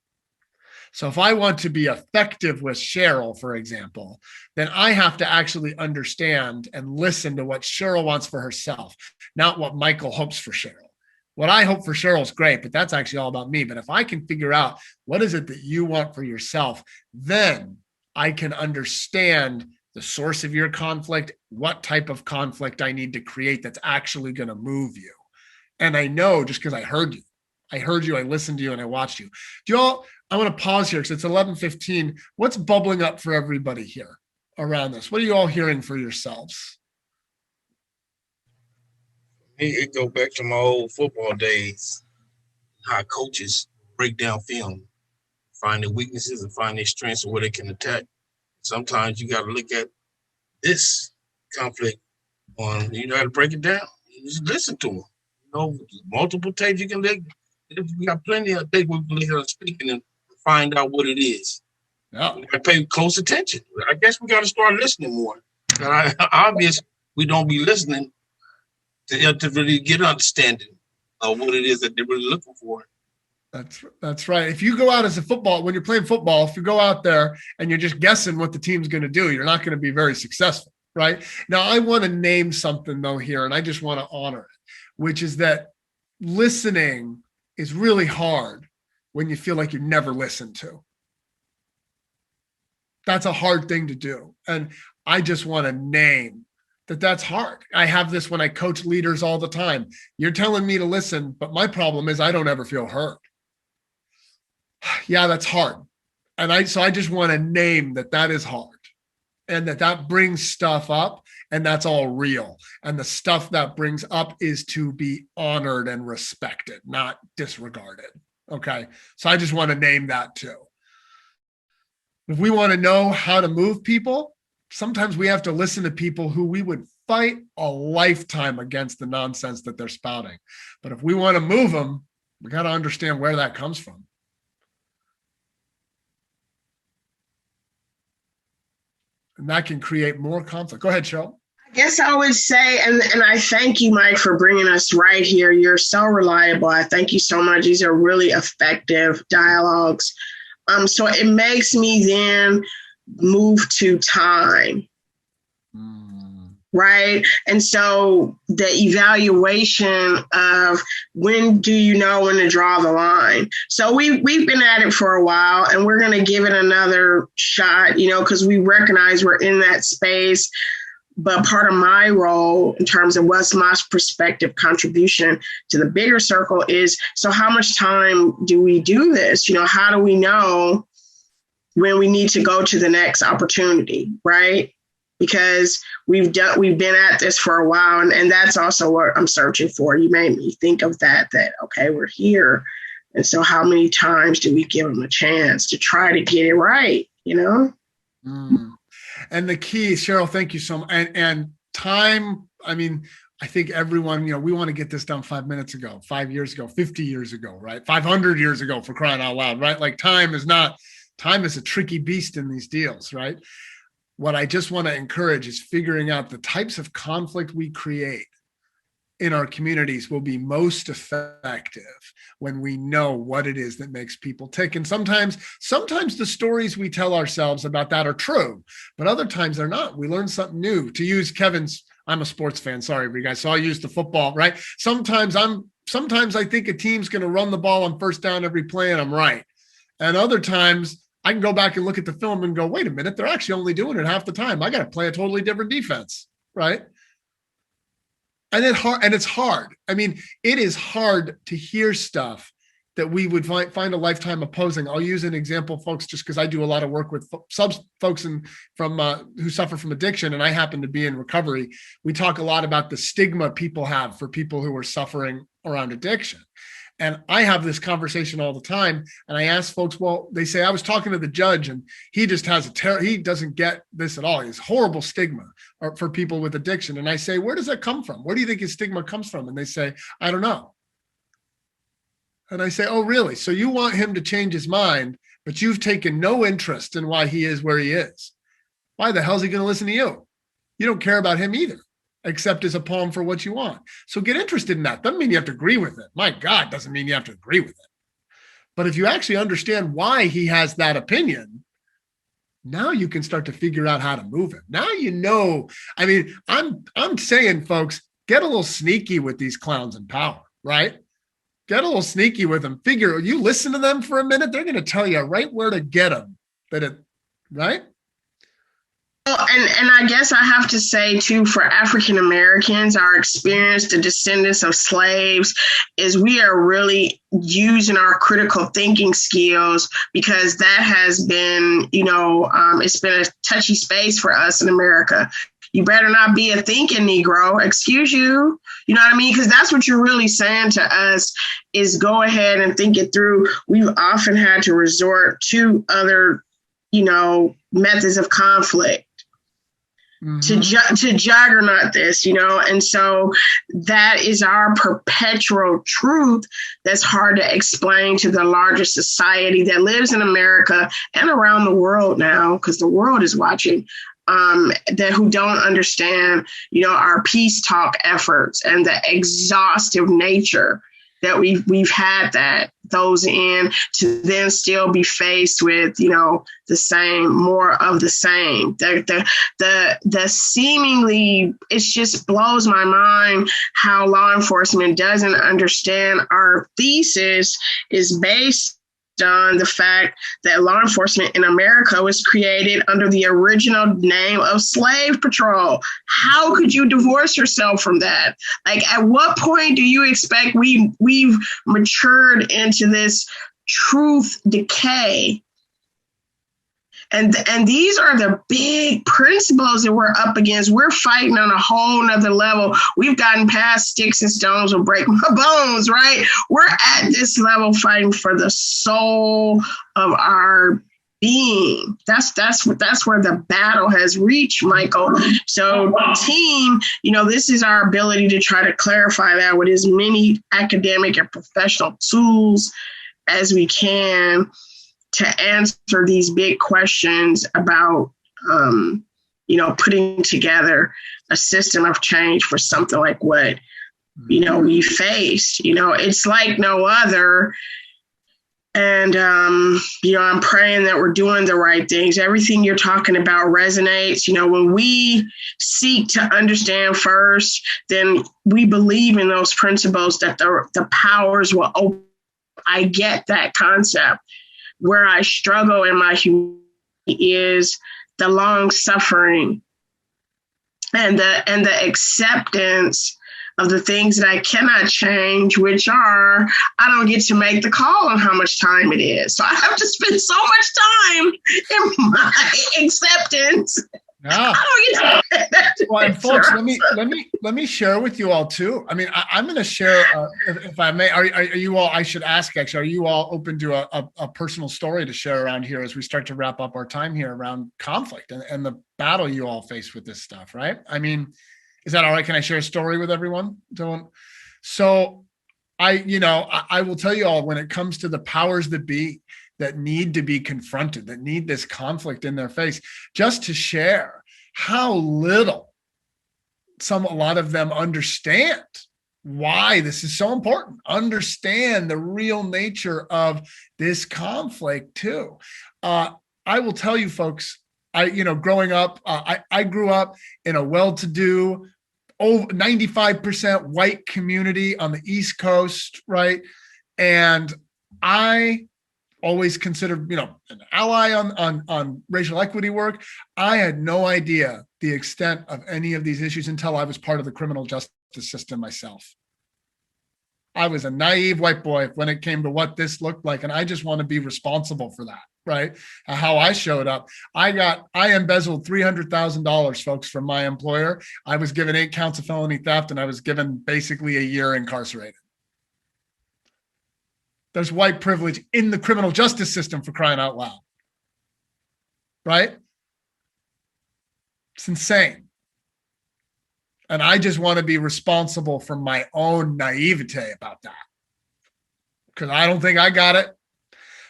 So if I want to be effective with Cheryl, for example, then I have to actually understand and listen to what Cheryl wants for herself, not what Michael hopes for Cheryl. What I hope for Cheryl is great, but that's actually all about me. But if I can figure out what is it that you want for yourself, then I can understand the source of your conflict, what type of conflict I need to create that's actually going to move you. And I know just because I heard you, I listened to you, and I watched you. I want to pause here because it's 11:15. What's bubbling up for everybody here around this? What are you all hearing for yourselves? It go back to my old football days, how coaches break down film, find their weaknesses and find their strengths and where they can attack. Sometimes you got to look at this conflict on, you got to break it down. You just listen to them. Multiple tapes you can look. We got plenty of things we can listen to speaking and find out what it is. Yeah. We got to pay close attention. I guess we got to start listening more. Obviously, we don't be listening to really get understanding of what it is that they're really looking for. That's right. If you go out when you're playing football, if you go out there and you're just guessing what the team's going to do, you're not going to be very successful, right? Now, I want to name something though here, and I just want to honor it, which is that listening is really hard when you feel like you're never listened to. That's a hard thing to do. And I just want to name that's hard. I have this when I coach leaders all the time. You're telling me to listen, but my problem is I don't ever feel heard. Yeah, that's hard. And so I just want to name that is hard, and that brings stuff up, and that's all real. And the stuff that brings up is to be honored and respected, not disregarded. Okay. So I just want to name that too. If we want to know how to move people, sometimes we have to listen to people who we would fight a lifetime against the nonsense that they're spouting. But if we want to move them, we got to understand where that comes from. And that can create more conflict. Go ahead, Cheryl. I guess I would say, and I thank you, Mike, for bringing us right here. You're so reliable. I thank you so much. These are really effective dialogues. So it makes me then move to time, right? And so the evaluation of when do you know when to draw the line? So we've been at it for a while, and we're going to give it another shot, because we recognize we're in that space. But part of my role in terms of what's my perspective contribution to the bigger circle is, so how much time do we do this? How do we know when we need to go to the next opportunity, right? because we've been at this for a while, and that's also what I'm searching for. You made me think of that okay, we're here, and so how many times do we give them a chance to try to get it right, And the key, Cheryl, thank you so much. And time, I mean, I think everyone, we want to get this done 5 minutes ago, 5 years ago, 50 years ago, right? 500 years ago, for crying out loud, right? Like time is a tricky beast in these deals, right? What I just want to encourage is figuring out the types of conflict we create in our communities will be most effective when we know what it is that makes people tick. And sometimes the stories we tell ourselves about that are true, but other times they're not. We learn something new. To use Kevin's, I'm a sports fan, sorry for you guys, so I'll use the football, right? Sometimes I think a team's going to run the ball on first down every play, and I'm right. And other times I can go back and look at the film and go, wait a minute, they're actually only doing it half the time. I got to play a totally different defense, right? And it's hard. I mean, it is hard to hear stuff that we would find a lifetime opposing. I'll use an example, folks, just because I do a lot of work with folks who suffer from addiction, and I happen to be in recovery. We talk a lot about the stigma people have for people who are suffering around addiction. And I have this conversation all the time, and I ask folks, well, they say, I was talking to the judge and he just has he doesn't get this at all. He has horrible stigma for people with addiction. And I say, where does that come from? Where do you think his stigma comes from? And they say, I don't know. And I say, oh, really? So you want him to change his mind, but you've taken no interest in why he is where he is. Why the hell is he going to listen to you? You don't care about him either, except as a poem for what you want. So get interested in that. Doesn't mean you have to agree with it. My God, doesn't mean you have to agree with it. But if you actually understand why he has that opinion, now you can start to figure out how to move him. Now I mean, I'm saying, folks, get a little sneaky with these clowns in power, right? Get a little sneaky with them. You listen to them for a minute, they're going to tell you right where to get them. Right? And I guess I have to say, too, for African Americans, our experience, the descendants of slaves, is we are really using our critical thinking skills, because that has been, it's been a touchy space for us in America. You better not be a thinking Negro, excuse you. You know what I mean? Because that's what you're really saying to us, is go ahead and think it through. We've often had to resort to other, methods of conflict. Mm-hmm. to juggernaut this, and so that is our perpetual truth that's hard to explain to the larger society that lives in America and around the world now, because the world is watching, who don't understand, our peace talk efforts and the exhaustive nature that we've had those in, to then still be faced with, the same, more of the same. The seemingly, it just blows my mind how law enforcement doesn't understand our thesis is based on the fact that law enforcement in America was created under the original name of Slave Patrol. How could you divorce yourself from that? Like, at what point do you expect we've matured into this truth decay? And these are the big principles that we're up against. We're fighting on a whole nother level. We've gotten past sticks and stones will break my bones, right? We're at this level fighting for the soul of our being. That's where the battle has reached, Michael. So team, this is our ability to try to clarify that with as many academic and professional tools as we can, to answer these big questions about, putting together a system of change for something like what, we faced. It's like no other. And, I'm praying that we're doing the right things. Everything you're talking about resonates. When we seek to understand first, then we believe in those principles that the powers will open. I get that concept. Where I struggle in my humanity is the long suffering and the acceptance of the things that I cannot change, which are, I don't get to make the call on how much time it is. So I have to spend so much time in my acceptance Yeah. Oh, Well, and folks, let me share with you all too. I mean, I'm going to share, if I may. Are you all? I should ask actually. Are you all open to a personal story to share around here as we start to wrap up our time here around conflict and the battle you all face with this stuff? Right? I mean, is that all right? Can I share a story with everyone? So, I will tell you all, when it comes to the powers that be that need to be confronted, that need this conflict in their face, just to share how little a lot of them understand why this is so important, understand the real nature of this conflict too. I will tell you folks, growing up, I grew up in a well-to-do, over 95% white community on the East Coast, right? And I always considered, an ally on racial equity work. I had no idea the extent of any of these issues until I was part of the criminal justice system myself. I was a naive white boy when it came to what this looked like, and I just want to be responsible for that, right? How I showed up. I embezzled $300,000, folks, from my employer. I was given 8 counts of felony theft, and I was given basically a year incarcerated. There's white privilege in the criminal justice system, for crying out loud, right? It's insane. And I just want to be responsible for my own naivete about that, because I don't think I got it.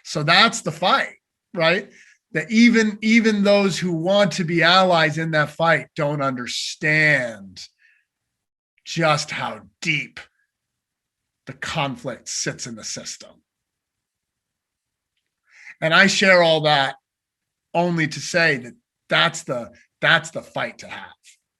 So that's the fight, right? That even those who want to be allies in that fight don't understand just how deep the conflict sits in the system. And I share all that only to say that that's the fight to have,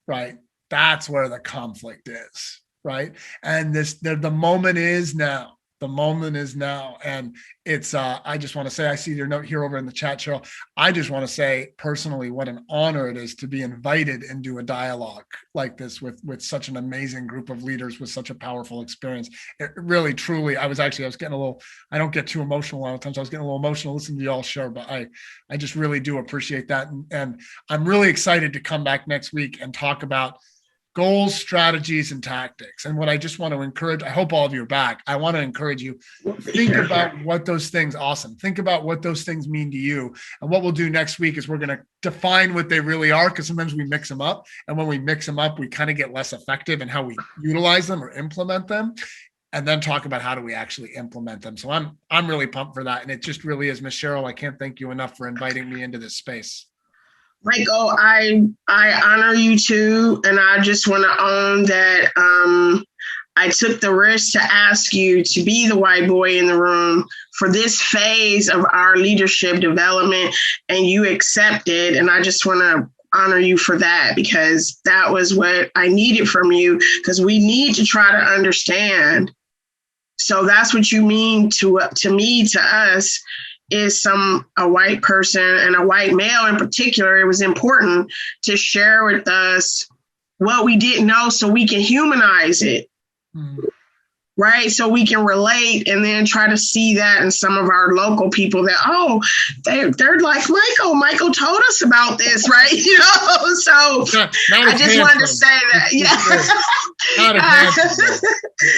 right? That's where the conflict is, right? And the moment is now. The moment is now. And it's, I just want to say, I see your note here over in the chat, Cheryl. I just want to say personally, what an honor it is to be invited into a dialogue like this with such an amazing group of leaders with such a powerful experience. It really, truly, I was getting a little, I don't get too emotional a lot of times. I was getting a little emotional listening to y'all share, but I just really do appreciate that. And I'm really excited to come back next week and talk about goals, strategies, and tactics. And what I just want to encourage, I hope all of you are back. I want to encourage you, think about what those things, think about what those things mean to you. And what we'll do next week is we're going to define what they really are, because sometimes we mix them up. And when we mix them up, we kind of get less effective in how we utilize them or implement them, and then talk about how do we actually implement them. So I'm really pumped for that. And it just really is, Miss Cheryl, I can't thank you enough for inviting me into this space. Michael, I honor you too, and I just want to own that I took the risk to ask you to be the white boy in the room for this phase of our leadership development, and you accepted, and I just want to honor you for that, because that was what I needed from you, because we need to try to understand. So that's what you mean to me, to us, is a white person, and a white male in particular. It was important to share with us what we didn't know so we can humanize it, right? So we can relate, and then try to see that in some of our local people that, oh, they're like, Michael told us about this, right? So I just wanted to say that.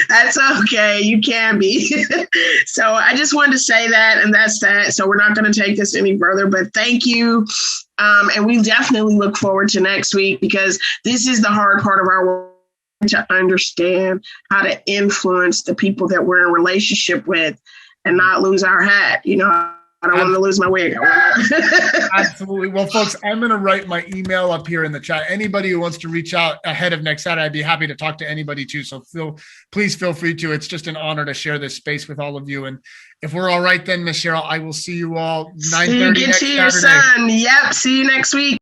That's okay. You can be. So I just wanted to say that, and that's that. So we're not going to take this any further, but thank you. And we definitely look forward to next week, because this is the hard part of our work, to understand how to influence the people that we're in relationship with and not lose our hat. I don't want to lose my wig. Absolutely. Well, folks, I'm going to write my email up here in the chat. Anybody who wants to reach out ahead of next Saturday, I'd be happy to talk to anybody too. So please feel free to. It's just an honor to share this space with all of you. And if we're all right, then, Miss Cheryl, I will see you all 9:30 next Saturday. Get to your son. Yep. See you next week.